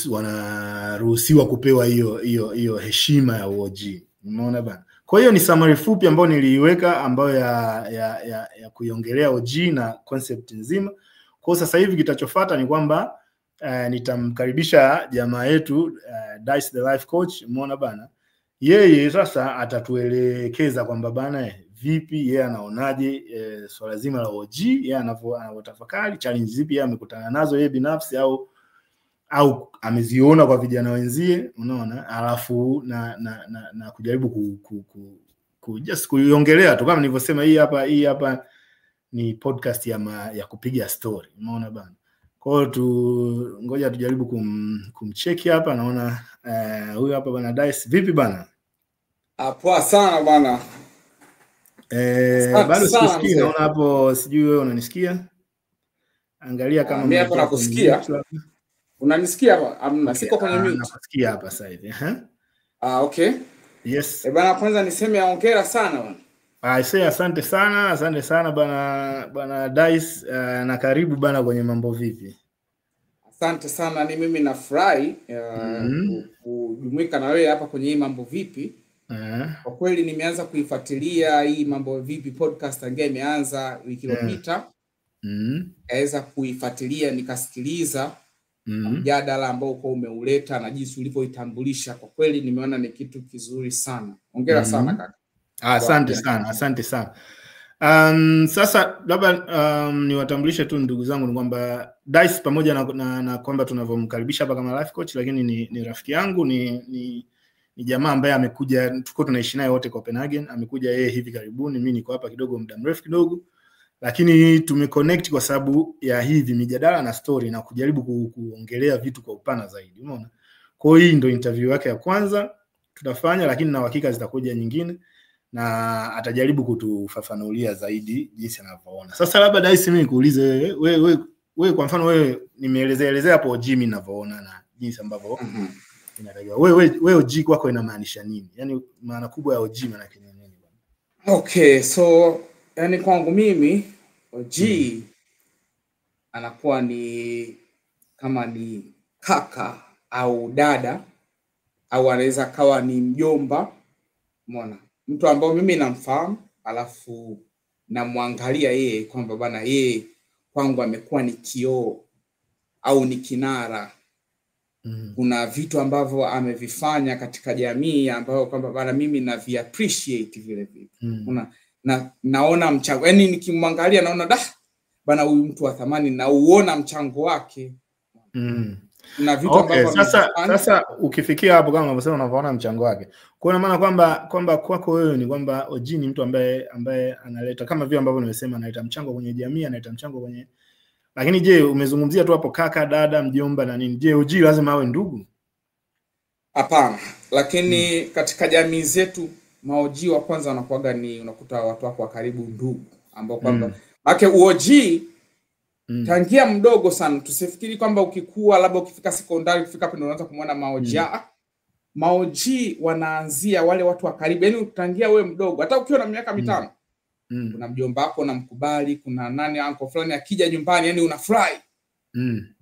wanaruhusiwa kupewa hiyo heshima ya OG? Umeona bana? Kwa hiyo ni summary fupi ambayo niliiweka, ambayo ya kuiongelea OG na concept nzima. Kwa sasa hivi kitachofuata ni kwamba nitamkaribisha jamaa yetu Dice the life coach. Umeona bana? Yeye sasa atatuelekeza kwamba bana vipi yeye anaonaje swala zima la OG, yeye anavyotafakari, challenge zipi yeye amekutana nazo yeye binafsi au ameziona kwa vijana wenzie. Unaona, alafu na kujaribu just kuiongelea tu, kama nilivyosema, hii hapa ni podcast ya kupiga story. Unaona bana? Kwa hiyo ngoja tujaribu kumcheki hapa. Naona huyu hapa bana Dice. Vipi bana? Poa sana bana. Bado sikusikia. Naona hapo, sijui wewe unanisikia? Angalia kama mimi hapo nakusikia. Unanisikia hapa? Amna, siko kwenye mute. Nakusikia hapa sasa hivi. Okay. Yes. Bana, kwanza niseme hongera sana bana. Asante sana bana Dice, na karibu bana kwenye Mambo Vipi. Asante sana, ni mimi nafurahi kujumuika na wewe hapa kwenye hii Mambo Vipi. Kwa kweli nimeanza kuifuatilia hii Mambo Vipi podcast tangia imeanza wiki iliyopita. Naweza kuifuatilia nikasikiliza mjadala ambao uko umeuleta na jinsi ulivyoitambulisha. Kwa kweli nimeona ni kitu kizuri sana. Hongera sana kaka. Asante sana. Sasa labda niwatambulishe tu ndugu zangu, ni kwamba Dice pamoja na kwamba tunavyomkaribisha hapa kama life coach, lakini ni rafiki yangu, ni jamaa ambaye amekuja, tuko tunaishi naye wote Copenhagen. Amekuja yeye hivi karibuni, mimi niko hapa kidogo muda mrefu kidogo, lakini tumeconnect kwa sababu ya hivi mijadala na story na kujaribu kuongelea vitu kwa upana zaidi. Umeona? Kwa hiyo hii ndio interview yake ya kwanza tutafanya, lakini na hakika zitakuja nyingine na atajaribu kutufafanulia zaidi jinsi anavyoona. Sasa labda Dice, mimi nikuulize wewe kwa mfano, wewe nimeelezea hapo OG mimi ninavyoona na jinsi ambavyo inatakiwa. Wewe OG kwako inamaanisha nini? Yaani maana kubwa ya OG maana yake nini bwana? Okay, so yani kwangu mimi OG anakuwa ni kama ni kaka au dada, au anaweza kawa ni mjomba. Umeona? Mtu ambao mimi namfahamu, alafu namwangalia yeye kwamba bana yeye kwangu amekuwa ni kioo au ni kinara. Kuna vitu ambavyo amevifanya katika jamii ambao kwamba bana mimi na appreciate vile vitu. Naona mchango, yani nikimwangalia naona bana huyu mtu wa thamani, na uona mchango wake. Na vitu ambavyo sasa ukifikia hapo kama unavyosema unaona mchango wake. Kwa maana kwamba kwako wewe ni kwamba OG ni mtu ambaye analeta kama vile ambavyo nimesema, analeta mchango kwenye jamii, analeta mchango kwenye. Lakini je, umezungumzia tu hapo kaka, dada, mjomba na nini. Je, OG lazima awe ndugu? Hapana. Lakini katika jamii zetu maoji wa kwanza wanakuaga ni unakuta watu wako wa karibu, ndugu, ambao kwamba make OG tangia mdogo sana. Tusifikiri kwamba ukikua labda ukifika sekondari ukifika hapo unaanza kumuona maoji. Maoji wanaanzia wale watu wa karibu, yani utangia wewe mdogo, hata ukiwa na miaka 5. Kuna mjomba wako unamkubali, kuna nani uncle fulani akija nyumbani yani unafurahi.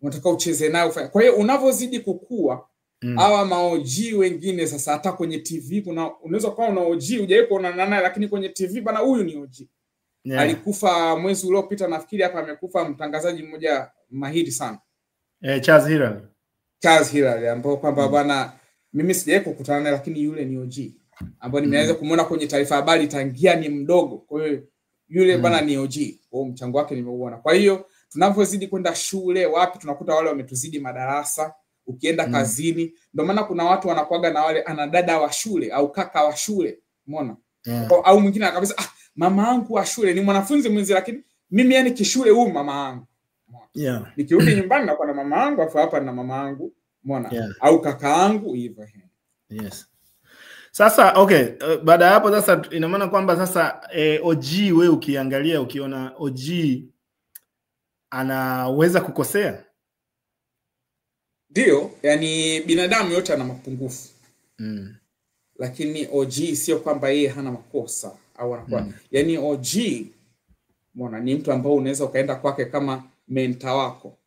Unataka ucheze naye ufanye. Kwa hiyo unavozidi kukua hawa maoji wengine sasa, hata kwenye TV unaweza kuwa una OG hujawahi kuonana naye, lakini kwenye TV bana huyu ni OG. Alikufa mwezi uliopita nafikiri hapa, amekufa mtangazaji mmoja mahiri sana. Charles Hilary ambao kwamba bana mimi sijawahi kukutana naye, lakini yule ni OG ambao nimeweza kumuona kwenye taarifa habari tangia ni mdogo. Kwa hiyo yule bana ni OG. Kwa mchango wake nimeuona. Kwa hiyo tunapozidi kwenda shule wapi tunakuta wale wametuzidi madarasa, ukienda kazini ndio maana kuna watu wanakuaga na wale ana dada wa shule au kaka wa shule, umeona? Au mwingine akabisa mama yangu wa shule ni mwanafunzi mwenzi, lakini mimi yani kishule huyu mama yangu. Nikirudi nyumbani na kwa na mama yangu, afa hapa na mama yangu, umeona? Au kaka yangu hivyo. Sasa okay, baada ya hapo sasa ina maana kwamba sasa OG wewe ukiangalia ukiona OG anaweza kukosea? Ndio, yani binadamu yote ana mapungufu. Lakini OG sio kwamba yeye hana makosa au anakuwa. Yani OG umeona ni mtu ambao unaweza ukaenda kwake kama mentor wako.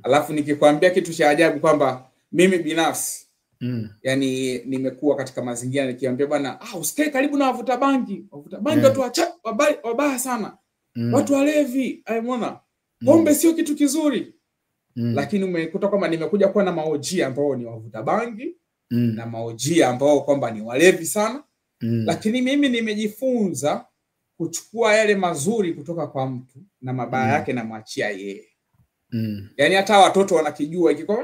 Alafu nikikwambia kitu cha ajabu kwamba mimi binafsi yani nimekuwa katika mazingira nikiambia bwana usikae karibu na wavuta bangi. Wavuta bangi watu wabaya sana. Watu walevi, umeona? Pombe sio kitu kizuri. Lakini umekuta kwamba nimekuja kuwa na maoji ambao ni wavuta bangi na maoji ambao kwamba ni walevi sana. Lakini mimi nimejifunza kuchukua yale mazuri kutoka kwa mtu na mabaya yake na mwachia yeye. Yani hata watoto wanakijua ikiko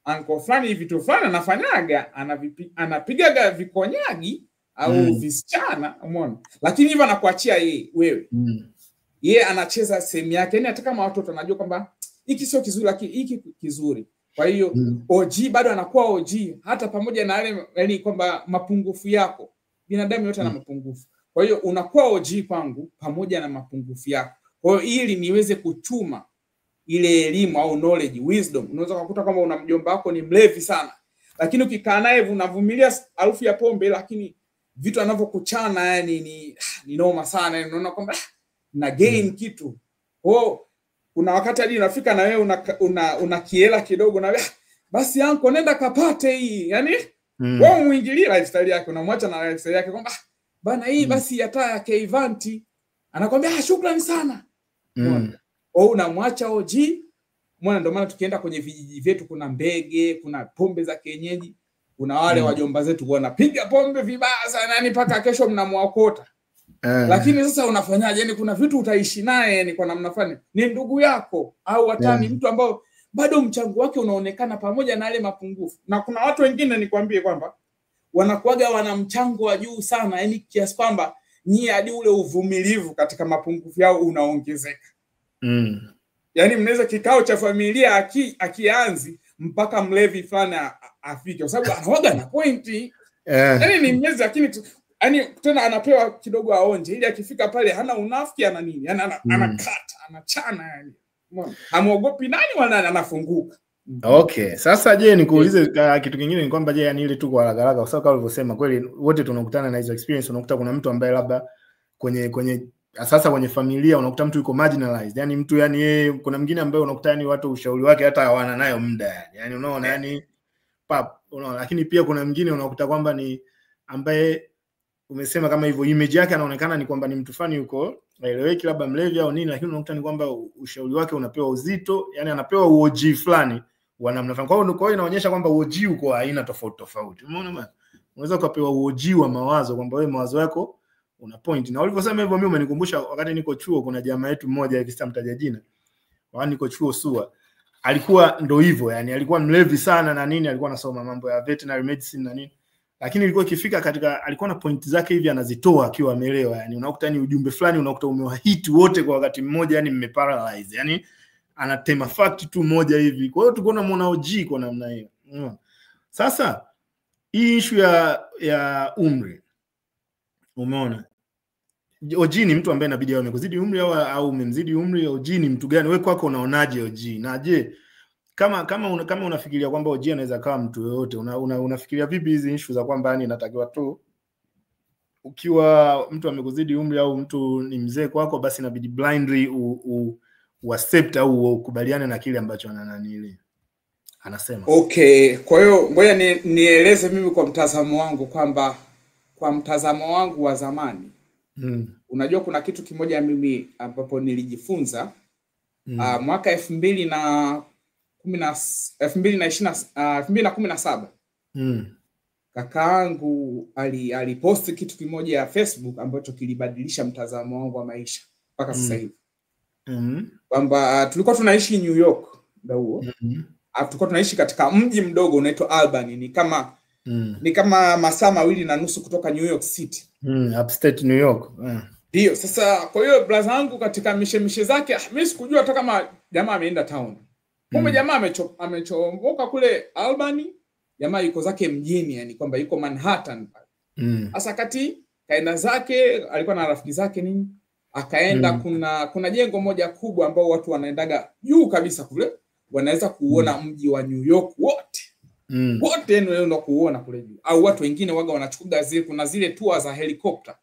uncle fulani vitu fulani anafanyaga, anapigaga vikonyagi au visichana, umeona? Lakini hivyo anakuachia yeye wewe. Yeye anacheza sehemu yake. Yani hata kama watoto wanajua kwamba hiki sio kizuri lakini hiki kizuri. Kwa hiyo OG bado anakuwa OG hata pamoja na yale yani kwamba mapungufu yako. Binadamu yote ana mapungufu. Kwa hiyo unakuwa OG kwangu pamoja na mapungufu yako. Kwa hiyo ili niweze kuchuma ile elimu au knowledge, wisdom. Unaweza kukuta kama una mjomba wako ni mlevi sana, lakini ukikaa naye unavumilia harufu ya pombe, lakini vitu anavyokuchana yani ni noma sana. Yani unaona kwamba na gain kitu. Kuna wakati hadi unafika na wewe una kiela kidogo na wewe basi yanko nenda kapate hii. Yani wewe muingilie lifestyle yake, unamwacha na lifestyle yake kwamba bana hii basi hata ya Keivanti anakuambia shukrani sana. Unamwacha OG. Mwana ndio maana tukienda kwenye vijiji vyetu kuna mbege, kuna pombe za kienyeji, kuna wale wajomba zetu wanapiga pombe vibaya sana yani mpaka kesho mnamwokota. Lakini sasa unafanyaje? Yani kuna vitu utaishi naye yani kwa namna fulani. Ni ndugu yako au hata ni mtu ambao bado mchango wake unaonekana pamoja na yale mapungufu. Na kuna watu wengine nikwambie kwamba wanakuaga wana mchango wa juu sana yani kiasi kwamba nyie hadi ule uvumilivu katika mapungufu yao unaongezeka. Yani mnaweza kikao cha familia akianzi mpaka mlevi fulani afike kwa sababu anawaga na pointi. Yani ni mnyezi lakini yani tena anapewa kidogo aonje ili akifika pale hana unafiki ana nini. Yani anakata, anachana yani. Umeona? Hamuogopi nani wala anafunguka. Okay, sasa je nikuulize kitu kingine ni kwamba je yani ile tu kwa haraka kwa sababu kama ulivyosema kweli wote tunakutana na hizo experience. Unakuta kuna mtu ambaye labda kwenye sasa kwenye familia unakuta mtu yuko marginalized, yani mtu yani yeye, kuna mwingine ambaye unakuta yani watu ushauri wake hata hawana nayo muda yani unaona yani unaona. Lakini pia kuna mwingine unakuta kwamba ni ambaye umesema kama hivyo image yake anaonekana ni kwamba ni mtu fani yuko naeleweki labda mlevi au nini, lakini unakuta ni kwamba ushauri wake unapewa uzito, yani anapewa uoji fulani wa namna fulani. Kwa hiyo inaonyesha kwamba uoji uko aina tofauti. Umeona bwana, unaweza kupewa uoji wa mawazo kwamba wewe mawazo yako una point. Na ulivyosema hivyo mimi umenikumbusha wakati niko chuo, kuna jamaa yetu mmoja hivi sitamtaja jina, wakati niko chuo SUA, alikuwa ndo hivyo yani, alikuwa mlevi sana na nini, alikuwa anasoma mambo ya veterinary medicine na nini, lakini ilikuwa ikifika katika, alikuwa na point zake hivi anazitoa akiwa ameelewa yani, unakuta ni ujumbe fulani unakuta umewahit wote kwa wakati mmoja yani, mmeparalyze yani, anatema fact tu moja hivi. Kwa hiyo tuko na muona OG kwa namna hiyo. Sasa hii issue ya umri, umeona OG ni mtu ambaye inabidi awe amekuzidi umri au umemzidi umri. OG ni mtu gani wewe kwako, unaonaje OG? Na je, kama unafikiria kwamba OG anaweza kawa mtu yoyote, unafikiria vipi hizi issue za kwamba yani inatakiwa tu ukiwa mtu amekuzidi umri au mtu ni mzee kwako, basi inabidi blindly accept au ukubaliane na kile ambacho anasema? Okay, kwa hiyo ngoja nieleze mimi kwa mtazamo wangu kwamba kwa mtazamo wangu wa zamani, unajua kuna kitu kimoja mimi ambapo nilijifunza mwaka 2017 kakaangu aliposti kitu kimoja ya Facebook ambacho kilibadilisha mtazamo wangu wa maisha mpaka sasa hivi. Kwamba tulikuwa tunaishi New York ndio huo. Tulikuwa tunaishi katika mji mdogo unaitwa Albany, ni kama masaa 2.5 kutoka New York City. Upstate New York. Ndio. Sasa kwa hiyo brother wangu katika mishemishe zake, mimi sikujua hata kama jamaa ameenda town. Kumbe jamaa amechomoka kule Albany, jamaa yuko zake mjini yani kwamba yuko Manhattan. Sasa kati kaenda zake, alikuwa na rafiki zake nini, akaenda kuna jengo moja kubwa ambao watu wanaendaga juu kabisa kule, wanaweza kuona mji wa New York wote. Wote ndio kuona kule juu. Au watu wengine waga wanachukua zile, kuna zile tour za helicopter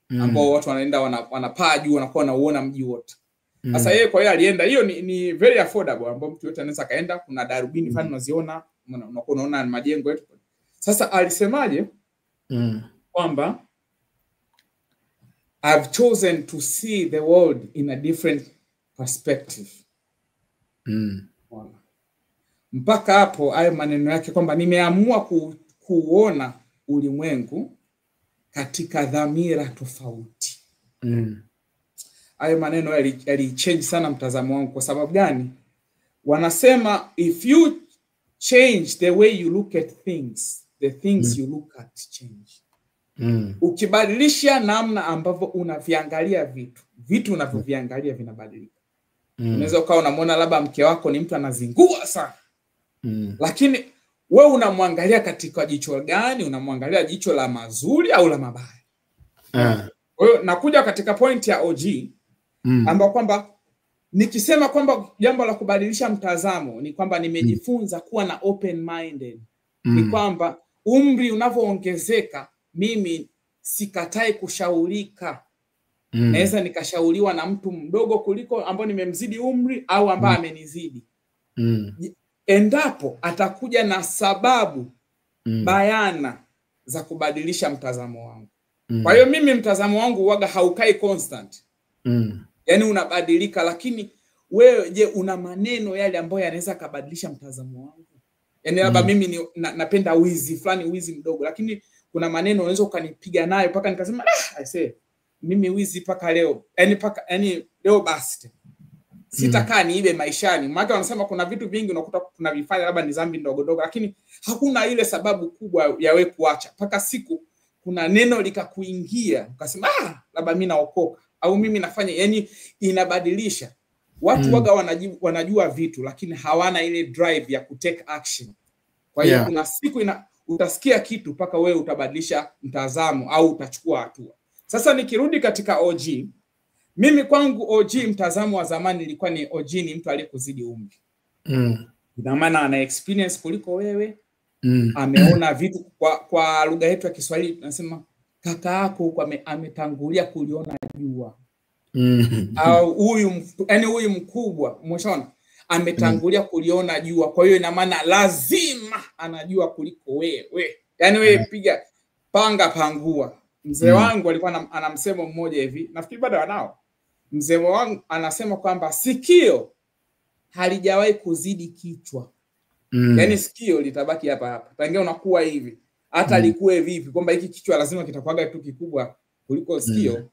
ambao watu wanaenda wanapaa juu, wanakuwa wanaona mji wote. Sasa yeye kwa hiyo alienda, hiyo ni very affordable ambao mtu yote anaweza kaenda, kuna darubini fani unaziona, unaona majengo yetu. Sasa alisemaje? Kwamba I've chosen to see the world in a different perspective. Mpaka hapo hayo maneno yake kwamba nimeamua kuona ulimwengu katika dhamira tofauti. Hayo maneno yalichange sana mtazamo wangu. Kwa sababu gani? Wanasema if you change the way you look at things, the things you look at change. Ukibadilisha namna ambavyo unaviangalia vitu unavyoviangalia vinabadilika. Unaweza ukawa unamwona labda mke wako ni mtu anazingua sana. Lakini wewe unamwangalia katika jicho gani? Unamwangalia jicho la mazuri au la mabaya? Kwa hiyo nakuja katika point ya OG ambao kwamba nikisema kwamba jambo la kubadilisha mtazamo ni kwamba nimejifunza kuwa na open minded. Ni kwamba umri unavyoongezeka, mimi sikatai kushaurika. Naweza nikashauriwa na mtu mdogo kuliko ambao nimemzidi umri au ambaye amenizidi. Endapo atakuja na sababu bayana za kubadilisha mtazamo wangu. Kwa hiyo mimi mtazamo wangu huaga haukai constant. Yaani unabadilika, lakini wewe je, una maneno yale ambayo yanaweza kubadilisha mtazamo wangu? Yaani labda mimi napenda wizi fulani, wizi mdogo, lakini kuna maneno unaweza ukanipiga nayo mpaka nikasema I say mimi wizi paka leo. Yaani leo basi sitakaa niibe maishani. Maana wanasema kuna vitu vingi unakuta tunavifanya labda ni dhambi ndogo ndogo, lakini hakuna ile sababu kubwa ya wewe kuacha. Paka siku kuna neno likakuingia ukasema labda mimi naokoka au mimi nafanya, yani inabadilisha. Watu waga wanajua vitu lakini hawana ile drive ya kutake action. Kwa hiyo kuna siku utasikia kitu paka wewe utabadilisha mtazamo au utachukua hatua. Sasa nikirudi katika OG, mimi kwangu OG mtazamo wa zamani ilikuwa ni OG ni mtu aliyekuzidi umri. Ina maana ana experience kuliko wewe. Ameona vitu kwa lugha yetu ya Kiswahili tunasema kaka yako ametangulia kuliona jua. au huyu mkubwa umeshaona ametangulia kuliona jua, kwa hiyo ina maana lazima anajua kuliko wewe. Yani wewe piga panga pangua. Mzee wangu alikuwa ana msemo mmoja hivi, nafikiri bado anao. Mzee wangu anasema kwamba sikio halijawahi kuzidi kichwa. Yani sikio litabaki hapa hapa. Tangia unakuwa hivi, hata likue vipi, kwamba hiki kichwa lazima kitakuwa tu kikubwa kuliko sikio.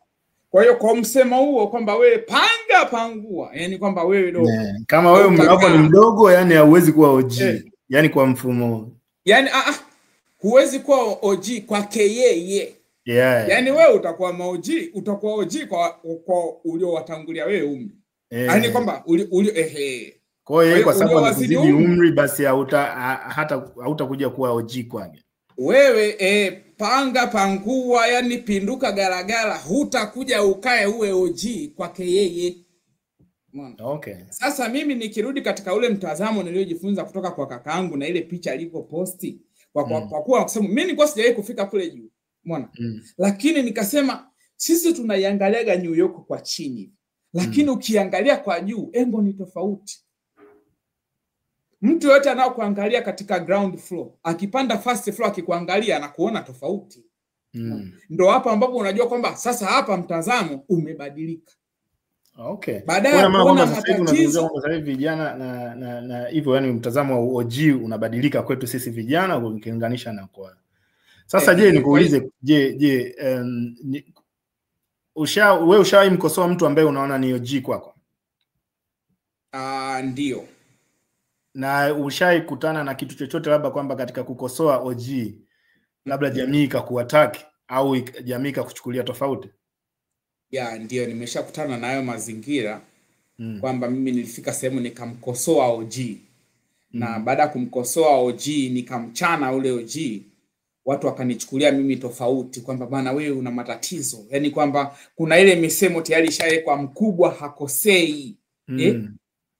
Kwa hiyo kwa msemo huo kwamba wewe panga pangua, yani kwamba wewe ndio kama wewe mlako ni mdogo, yani hauwezi kuwa OG. Yani kwa mfumo. Yani huwezi kuwa OG kwake yeye. Yani wewe utakuwa utakuwa OG kwa uliowatangulia wewe umri. Yani kwamba kwa hiyo kwa sababu anazidi umri basi hautakuja kuwa OG kwake. Wewe panga pangua, yani pinduka garagara, hutakuja ukae uwe OG kwake yeye. Okay. Sasa mimi nikirudi katika ule mtazamo niliojifunza kutoka kwa kakaangu na ile picha aliko posti kwa kuwa kusema mimi nilikuwa sijawahi kufika kule juu. Umeona? Lakini nikasema sisi tunaiangaliaga New York kwa chini. Lakini ukiangalia kwa juu engo ni tofauti. Mtu yote anaokuangalia katika ground floor, akipanda first floor akikuangalia na kuona tofauti. Ndio hapa ambapo unajua kwamba sasa hapa mtazamo umebadilika. Okay. Baadaye kuona matatizo sasa hivi vijana na hivyo, yani mtazamo wa OG unabadilika kwetu sisi vijana ukilinganisha na kwa sasa. Je, nikuulize, wewe ushawahi mkosoa mtu ambaye unaona ni OG kwako? Ndio. Na ushawahi kutana na kitu chochote labda kwamba katika kukosoa OG labda jamii ikakuattack au jamii ikakuchukulia tofauti? Ndio, nimeshakutana na hayo mazingira kwamba mimi nilifika sehemu nikamkosoa OG. Na baada ya kumkosoa OG nikamchana ule OG, watu wakanichukulia mimi tofauti kwamba bana wewe una matatizo. Yani kwamba kuna ile misemo tayari ishawekwa, mkubwa hakosei.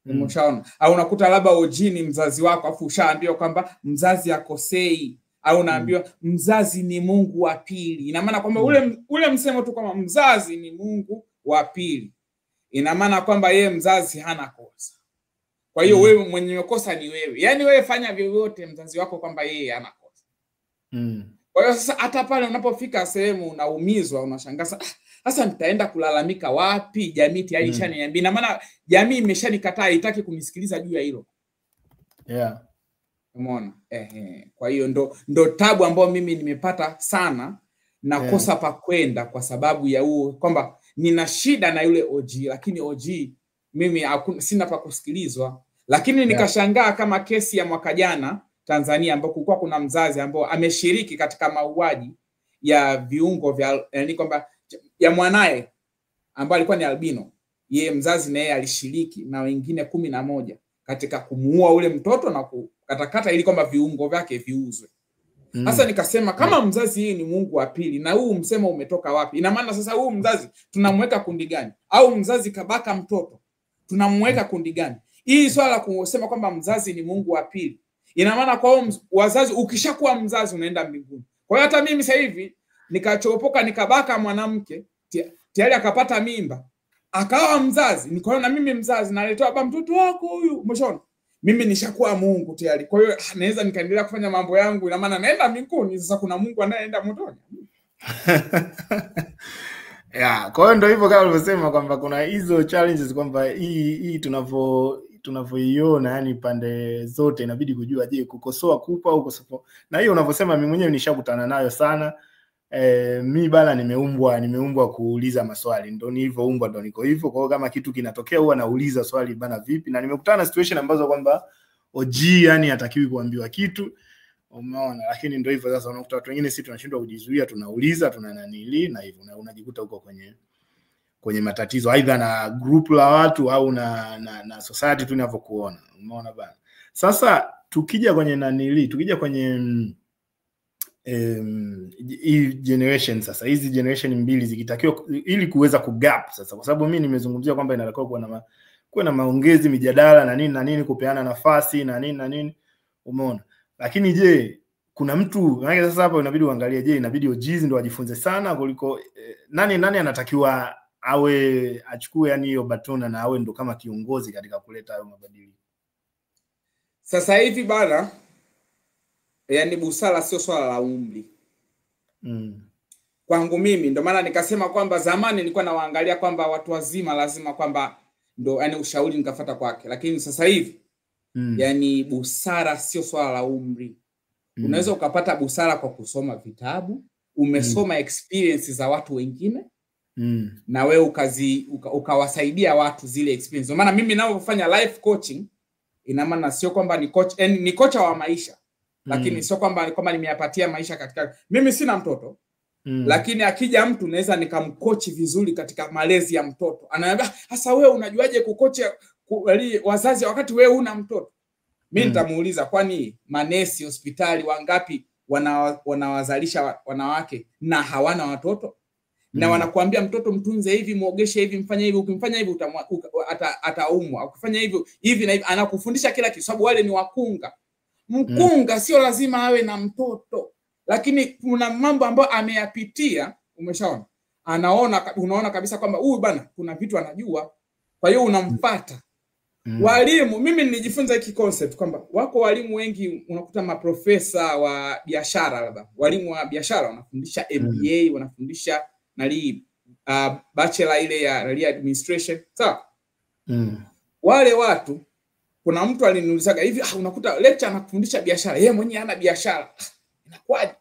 Umeshaona? Au unakuta labda OG ni mzazi wako afu ushaambiwa kwamba mzazi hakosei, au unaambiwa mzazi ni Mungu wa pili. Ina maana kwamba ule msemo tu kwamba mzazi ni Mungu wa pili, ina maana kwamba yeye mzazi hana kosa. Kwa hiyo wewe mwenye kosa ni wewe. Yani wewe fanya vyovyote mzazi wako kwamba yeye hana kosa. Kwa hiyo sasa hata pale unapofika sehemu unaumizwa, unashangaa sasa nitaenda kulalamika wapi? Jamii tayari ishaniambia. Ina maana jamii imeshanikataa, haitaki kunisikiliza juu ya hilo. Umeona? Kwa hiyo ndo tabu ambayo mimi nimepata sana na kosa pa kwenda kwa sababu ya huo kwamba nina shida na yule OG, lakini OG mimi sina pa kusikilizwa. Lakini nikashangaa kama kesi ya mwaka jana Tanzania ambapo kulikuwa kuna mzazi ambao ameshiriki katika mauaji ya viungo vya yani kwamba ya mwanae ambaye alikuwa ni albino. Yeye mzazi na yeye alishiriki na wengine 11 katika kumuua ule mtoto na kukatakata ili kwamba viungo vyake viuzwe. Sasa nikasema kama mzazi yeye ni Mungu wa pili na huu msemo umetoka wapi? Ina maana sasa huu mzazi tunamweka kundi gani? Au mzazi kabaka mtoto tunamweka kundi gani? Hii swala kusema kwamba mzazi ni Mungu wa pili, ina maana kwa wazazi ukishakuwa mzazi unaenda mbinguni. Kwa hiyo hata mimi sasa hivi nikachopoka nikabaka mwanamke tayari akapata mimba akawa mzazi, nikaona mimi mzazi naletewa baba mtoto wako huyu, umeshaona mimi nishakuwa Mungu tayari. Kwa hiyo naweza nikaendelea kufanya mambo yangu, ina maana naenda mbinguni. Sasa kuna Mungu anayeenda motoni. Kwa hiyo ndio hivyo kama ulivyosema kwamba kuna hizo challenges kwamba hii tunavyoiona yani pande zote inabidi kujua, je, kukosoa kupa au kukosoa. Na hiyo unavyosema mimi mwenyewe nishakutana nayo sana. Mimi bana nimeumbwa kuuliza maswali, ndio nilivyoumbwa, ndio niko hivyo. Kwa hiyo kama kitu kinatokea huwa nauliza swali bana vipi, na nimekutana na situation ambazo kwamba OG yani hatakiwi kuambiwa kitu, umeona. Lakini ndio hivyo sasa, unakuta watu wengine sisi tunashindwa kujizuia, tunauliza tunananili na hivyo unajikuta huko kwenye matatizo aidha na group la watu au na society tunavyokuona, umeona bana. Sasa tukija kwenye hii generation sasa, hizi generation mbili zikitakiwa ili kuweza kugap sasa, kwa sababu mimi nimezungumzia kwamba inatakiwa kuwa na maongezi, mijadala na nini kupeana nafasi na nini, umeona. Lakini je, kuna mtu sasa hapa inabidi uangalie, je, inabidi OGs ndio wajifunze sana kuliko nani anatakiwa awe achukue yani hiyo batona na awe ndo kama kiongozi katika kuleta hayo mabadiliko? Sasa hivi bana, yani busara sio swala la umri. Kwangu mimi ndio maana nikasema kwamba zamani nilikuwa nawaangalia kwamba watu wazima lazima kwamba ndo yani ushauri nikafuata kwake, lakini sasa hivi yani busara sio swala la umri. Unaweza ukapata busara kwa kusoma vitabu, umesoma experience za watu wengine na wewe ukawasaidia watu zile experience. Ndio maana mimi ninapofanya life coaching, ina maana sio kwamba ni coach, yani ni kocha wa maisha, lakini sio kwamba nimeyapatia maisha katika. Mimi sina mtoto, lakini akija mtu naweza nikamcoach vizuri katika malezi ya mtoto. Ananiambia, "Sasa wewe unajuaje kukocha wazazi wakati wewe una mtoto?" Mimi nitamuuliza, "Kwani manesi hospitali wangapi wanawazalisha wanawake na hawana watoto?" Na wanakuambia mtoto mtunze hivi, muogeshe hivi, mfanye hivi, ukimfanya hivi ataumwa, ukifanya hivyo hivi na hivi, anakufundisha kila kitu, sababu wale ni wakunga. Mkunga sio lazima awe na mtoto, lakini kuna mambo ambayo ameyapitia, umeshaona, unaona kabisa kwamba huyu bana kuna vitu anajua, kwa hiyo unamfuata. Walimu, mimi nilijifunza hiki concept kwamba wako walimu wengi unakuta maprofesa wa biashara, labda walimu wa biashara wanafundisha MBA, wanafundisha bachelor ile ya administration, sawa? Wale watu, kuna mtu aliniulizaga hivi, unakuta lecture anakufundisha biashara, yeye mwenyewe hana biashara, inakuwaje?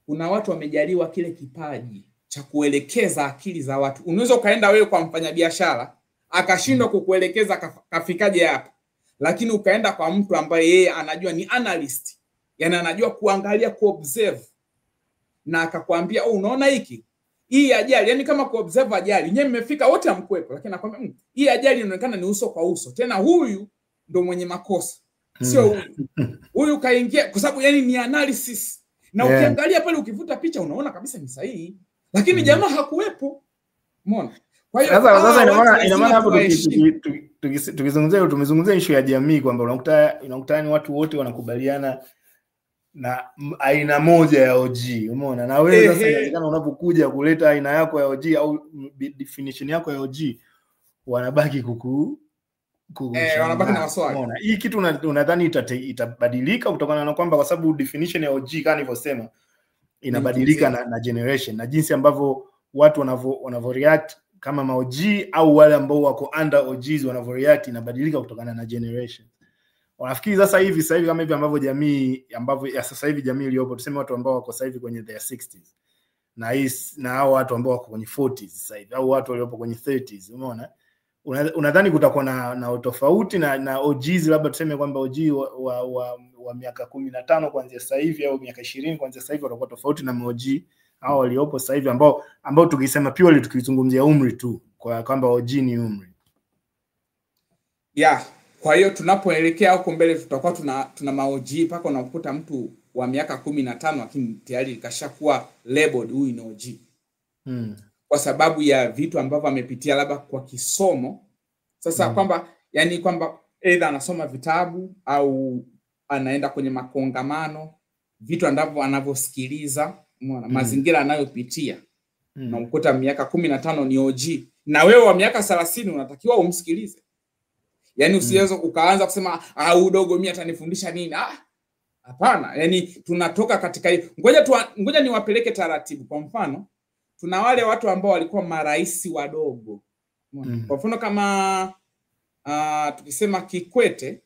Kuna watu wamejaliwa kile kipaji cha kuelekeza akili za watu. Unaweza ukaenda wewe kwa mfanyabiashara akashindwa kukuelekeza kafikaje hapa, lakini ukaenda kwa mtu ambaye yeye anajua, ni analyst, yani anajua kuangalia, kuobserve, na akakwambia, unaona hii ajali, yani kama kuobserve ajali, nyewe mmefika wote hamkuepo, lakini anakuambia hii ajali inaonekana ni uso kwa uso, tena huyu ndo mwenye makosa, sio huyu. Huyu kaingia kwa sababu yani ni analysis, na ukiangalia pale ukivuta picha unaona kabisa ni sahihi, lakini jamaa hakuepo. Umeona? Kwa hiyo sasa ina maana hapo tukizungumzia tumezungumzia issue ya jamii kwamba unakuta ni watu wote wanakubaliana na aina moja ya OG. Umeona? Na wewe sasa inawezekana unapokuja kuleta aina yako ya OG au definition yako ya OG, wanabaki wanabaki na maswali. Umeona? Hii kitu unadhani itabadilika kutokana na kwamba kwa sababu definition ya OG kama nilivyosema inabadilika na generation, na jinsi ambavyo watu wanavyo react kama ma-OG au wale ambao wako under OGs wanavyo react inabadilika kutokana na generation. Wanafikiri sasa hivi kama hivi ambavyo jamii ya sasa hivi jamii iliyopo, tuseme watu ambao wako sasa hivi kwenye their 60s na hao watu ambao wako kwenye 40s sasa hivi au watu waliopo kwenye 30s, umeona? Unadhani kutakuwa na tofauti na OGs, labda tuseme kwamba OG wa miaka 15 kuanzia sasa hivi au miaka 20 kuanzia sasa hivi watakuwa tofauti na OG hao waliopo sasa hivi ambao tukisema purely tukizungumzia umri tu kwa kwamba OG ni umri? Kwa hiyo tunapoelekea huko mbele tutakuwa tuna ma-OG paka unakuta mtu wa miaka 15 lakini tayari kashakuwa labeled huyu ni OG. Kwa sababu ya vitu ambavyo amepitia labda kwa kisomo. Sasa kwamba yani kwamba either anasoma vitabu au anaenda kwenye makongamano, vitu ambavyo anavyosikiliza, mazingira anayopitia. Na ukuta miaka 15 ni OG, na wewe wa miaka 30 unatakiwa umsikilize. Yani usiweze ukaanza kusema udogo mimi atanifundisha nini? Hapana, yani tunatoka katika hiyo. Ngoja niwapeleke taratibu. Kwa mfano, tuna wale watu ambao walikuwa marais wadogo. Kwa mfano kama tukisema Kikwete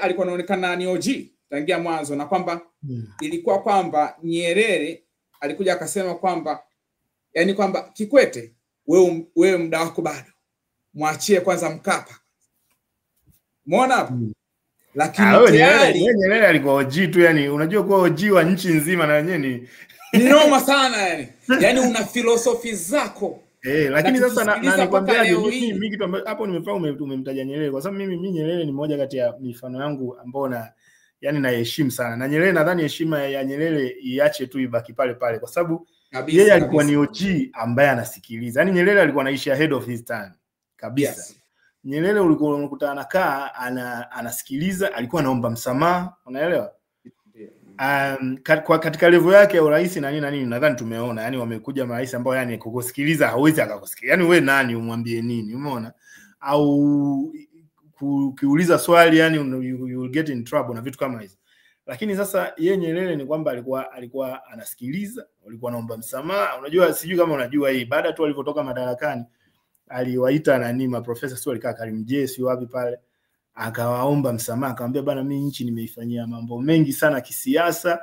alikuwa anaonekana ni OG tangia mwanzo, na kwamba ilikuwa kwamba Nyerere alikuja akasema kwamba yani kwamba Kikwete wewe muda wako bado, mwachie kwanza Mkapa. Umeona hapo? Lakini Nyerere alikuwa OG tu, yani unajua kwa OG wa nchi nzima na wenyewe ni noma sana yani una philosophy zako. Lakini sasa nikwambiaje, mimi kitu ambacho hapo nimefahamu umemtaja Nyerere, kwa sababu mimi Nyerere ni moja kati ya mifano yangu ambao yani naheshimu sana. Na Nyerere nadhani heshima ya Nyerere iache tu ibaki pale pale, kwa sababu yeye alikuwa ni OG ambaye anasikiliza. Yani Nyerere alikuwa anaishi ahead of his time kabisa. Nyerere ulikuwa unakutana anakaa anasikiliza, alikuwa anaomba msamaha, unaelewa? Katika level yake ya urais na nini nadhani tumeona, yani wamekuja marais ambao yani kukusikiliza hawezi akakusikia. Yani wewe nani umwambie nini, umeona? Au ukiuliza swali yani you will get in trouble na vitu kama hizo. Lakini sasa yeye Nyerere ni kwamba alikuwa anasikiliza, alikuwa anaomba msamaha. Unajua, sijui kama unajua hii, baada tu alipotoka madarakani aliwaita nani maprofesa, sio alikaa Karim J sio wapi pale, akawaomba msamaha, akamwambia bana, mimi nchi nimeifanyia mambo mengi sana kisiasa,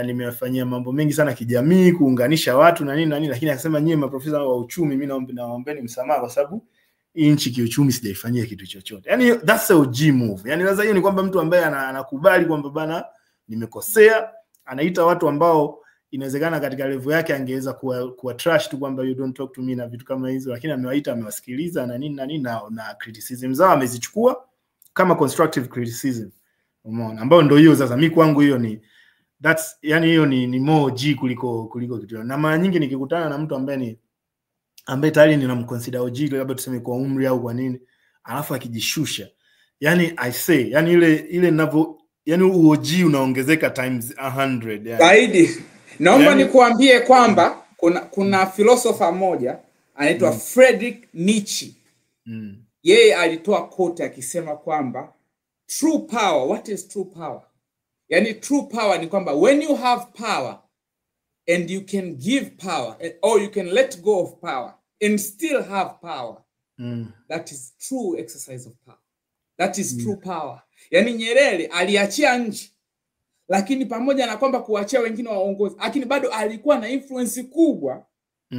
nimefanyia mambo mengi sana kijamii, kuunganisha watu na nini, lakini akasema nyie maprofesa wa uchumi, mimi naombeni msamaha kwa sababu nchi kiuchumi sijaifanyia kitu chochote. Yani that's a OG move. Yani sasa hiyo ni kwamba mtu ambaye anakubali kwamba bana nimekosea, anaita watu ambao inawezekana katika level yake angeweza kuwa trash tu kwamba you don't talk to me na vitu kama hizo, lakini amewaita, amewasikiliza na nini na criticism zao amezichukua kama constructive criticism. Umeona? Ambao ndio hiyo sasa mimi kwangu hiyo ni that's yani hiyo ni more OG kuliko kitu. Na mara nyingi nikikutana na mtu ambaye tayari ninamconsider OG labda tuseme kwa umri au kwa nini, alafu akijishusha, yani I say, yani ile ninavyo, yani OG unaongezeka times 100 yani. Zaidi. Naomba yani, nikuambie kwamba kuna philosopher moja anaitwa Friedrich Nietzsche. Yeye alitoa quote akisema kwamba true power, what is true power? Yani true power ni kwamba when you have power and you can give power, or you can let go of power and still have power, that is true exercise of power. That is true power. Yani Nyerere aliachia nchi, lakini pamoja na kwamba kuachia wengine waongozi, lakini bado alikuwa na influence kubwa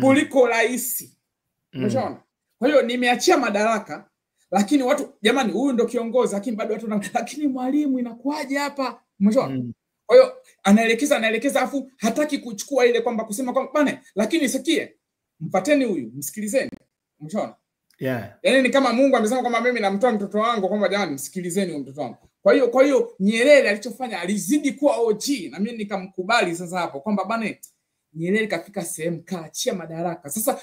kuliko rais. Umeona? Kwa hiyo nimeachia madaraka, lakini watu jamani, huyu ndo kiongozi, lakini bado watu lakini Mwalimu inakuaje hapa? Umeona? Kwa hiyo anaelekeza afu hataki kuchukua ile kwamba kusema kwamba bana, lakini sikie, mpateni huyu, msikilizeni. Umeona? Yeah. Yaani ni kama Mungu amesema kwamba mimi namtoa mtoto wangu kwamba jamani msikilizeni huyo mtoto wangu. Kwa hiyo Nyerere alichofanya alizidi kuwa OG, na mimi nikamkubali sasa hapo kwamba bana, Nyerere kafika sehemu kaachia madaraka. Sasa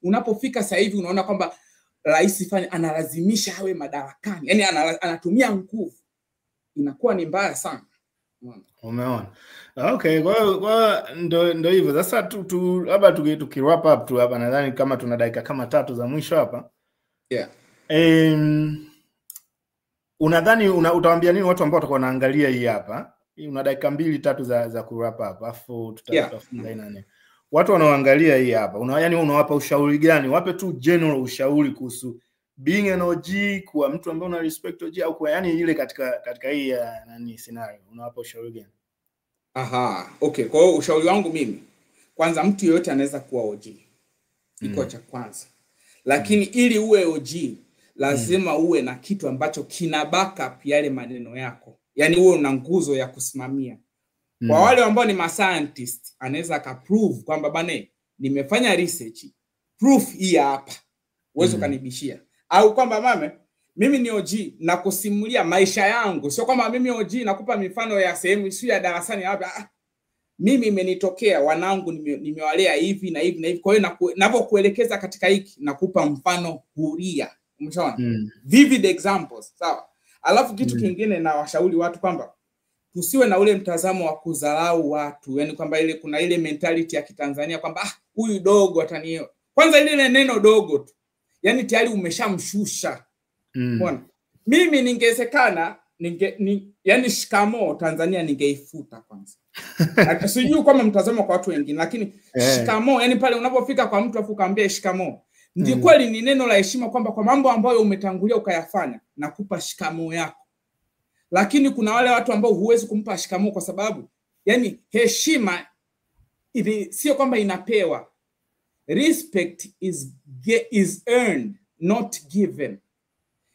unapofika sasa hivi unaona kwamba rais analazimisha awe madarakani. Yaani anatumia nguvu. Inakuwa ni mbaya sana. Umeona? Okay, kwa ndo hivyo. Sasa labda tukirap up tu hapa, nadhani kama tuna dakika kama 3 za mwisho hapa. Yeah. Unadhani utawaambia nini watu ambao watakuwa wanaangalia hii hapa? Una dakika 2-3 za kurap up, afu tutafunga ina. Watu wanaoangalia hii hapa, yani unawapa ushauri gani? Wape tu general ushauri kuhusu being an OG, kwa mtu ambaye una respect OG, au kwa yani ile katika hii nani scenario, unawapa ushauri gani? Aha, okay. Kwa hiyo ushauri wangu mimi, kwanza mtu yote anaweza kuwa OG. Iko cha kwanza. Lakini ili uwe OG lazima uwe na kitu ambacho kina backup yale maneno yako. Yaani uwe una nguzo ya kusimamia. Kwa wale ambao ni scientist, anaweza akaprove kwamba bane nimefanya research, proof hii hapa, uwezo kanibishia. Au kwamba mimi ni OG na kusimulia maisha yangu, sio kwamba mimi OG nakupa mifano ya sehemu sio ya darasani hapa. Mimi imenitokea, wanangu nimewalea hivi na hivi na hivi, kwa hiyo ninapokuelekeza katika hiki nakupa mfano huria. Umeona? Vivid examples, sawa? Alafu kitu kingine na washauri watu kwamba tusiwe na ule mtazamo wa kudharau watu, yani kwamba kuna ile mentality ya Kitanzania kwamba huyu dogo atanio. Kwanza ile neno dogo tu, yani tayari umeshamshusha. Umeona? Mimi ningezekana yani shikamoo Tanzania ningeifuta kwanza. Sijui kama mtazamo kwa watu wengine, lakini shikamoo, yani pale unapofika kwa mtu afu kaambia shikamoo, ndio kweli ni neno la heshima kwamba kwa mambo ambayo umetangulia ukayafanya nakupa shikamoo yako. Lakini kuna wale watu ambao huwezi kumpa shikamoo kwa sababu yani heshima sio kwamba inapewa. Respect is earned, not given.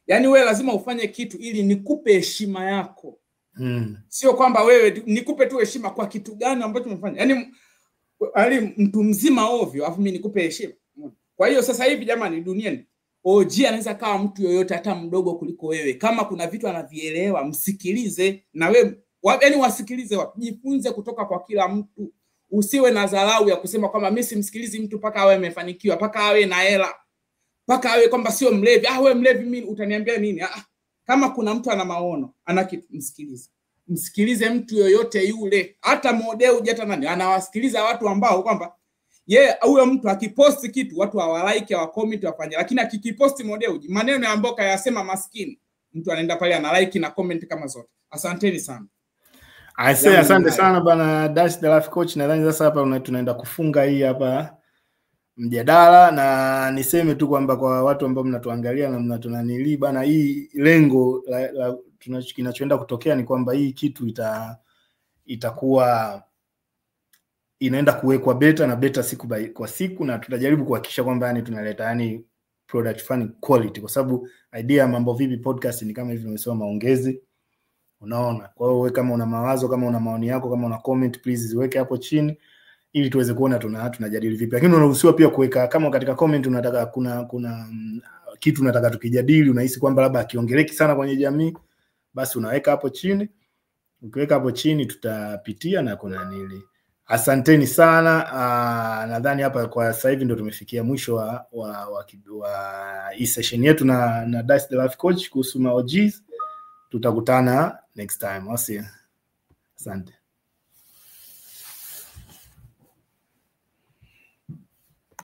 Yani wewe lazima ufanye kitu ili nikupe heshima yako. Sio kwamba wewe nikupe tu heshima kwa kitu gani ambacho umefanya. Yani mtu mzima ovyo afu mimi nikupe heshima. Kwa hiyo sasa hivi jamani, duniani OG anaweza kawa mtu yoyote, hata mdogo kuliko wewe. Kama kuna vitu anavielewa, msikilize, na wewe yani wasikilize watu. Jifunze kutoka kwa kila mtu. Usiwe na dharau ya kusema kwamba mimi simsikilizi mtu paka awe amefanikiwa, paka awe na hela, paka awe kwamba sio mlevi. Wewe mlevi mimi utaniambia nini? Kama kuna mtu ana maono, ana kitu, msikilize. msikilize mtu yoyote yule, hata modeu hata nani, anawasikiliza watu ambao kwamba huyo mtu akiposti kitu watu hawalike, hawacomment, wafanye, lakini akikiposti modeu maneno ambayo kayasema maskini, mtu anaenda pale ana like na comment kama zote. Asanteni sana. Asante sana bana Dash the Life Coach. Nadhani sasa hapa tunaenda kufunga hii hapa mjadala, na niseme tu kwamba kwa watu ambao mnatuangalia na mnatunanili bana, hii lengo la kinachoenda kutokea ni kwamba hii kitu itakuwa inaenda kuwekwa beta na beta siku kwa siku, na tutajaribu kuhakikisha kwamba yani tunaleta yani product fan quality, kwa sababu idea Mambo Vipi podcast ni kama hivi nimesema, maongezi, unaona. Kwa hiyo wewe kama una mawazo, kama una maoni yako, kama una comment, please ziweke hapo chini ili tuweze kuona tunajadili vipi. Lakini unaruhusiwa pia kuweka, kama katika comment unataka kuna kitu unataka tukijadili, unahisi kwamba labda akiongeleki sana kwenye jamii, basi unaweka hapo chini. Ukiweka hapo chini tutapitia na kuna nili. Asanteni sana. Nadhani hapa kwa sasa hivi ndio tumefikia mwisho wa hii session yetu na Dash the Life Coach kuhusu OGs. Tutakutana next time. Asante.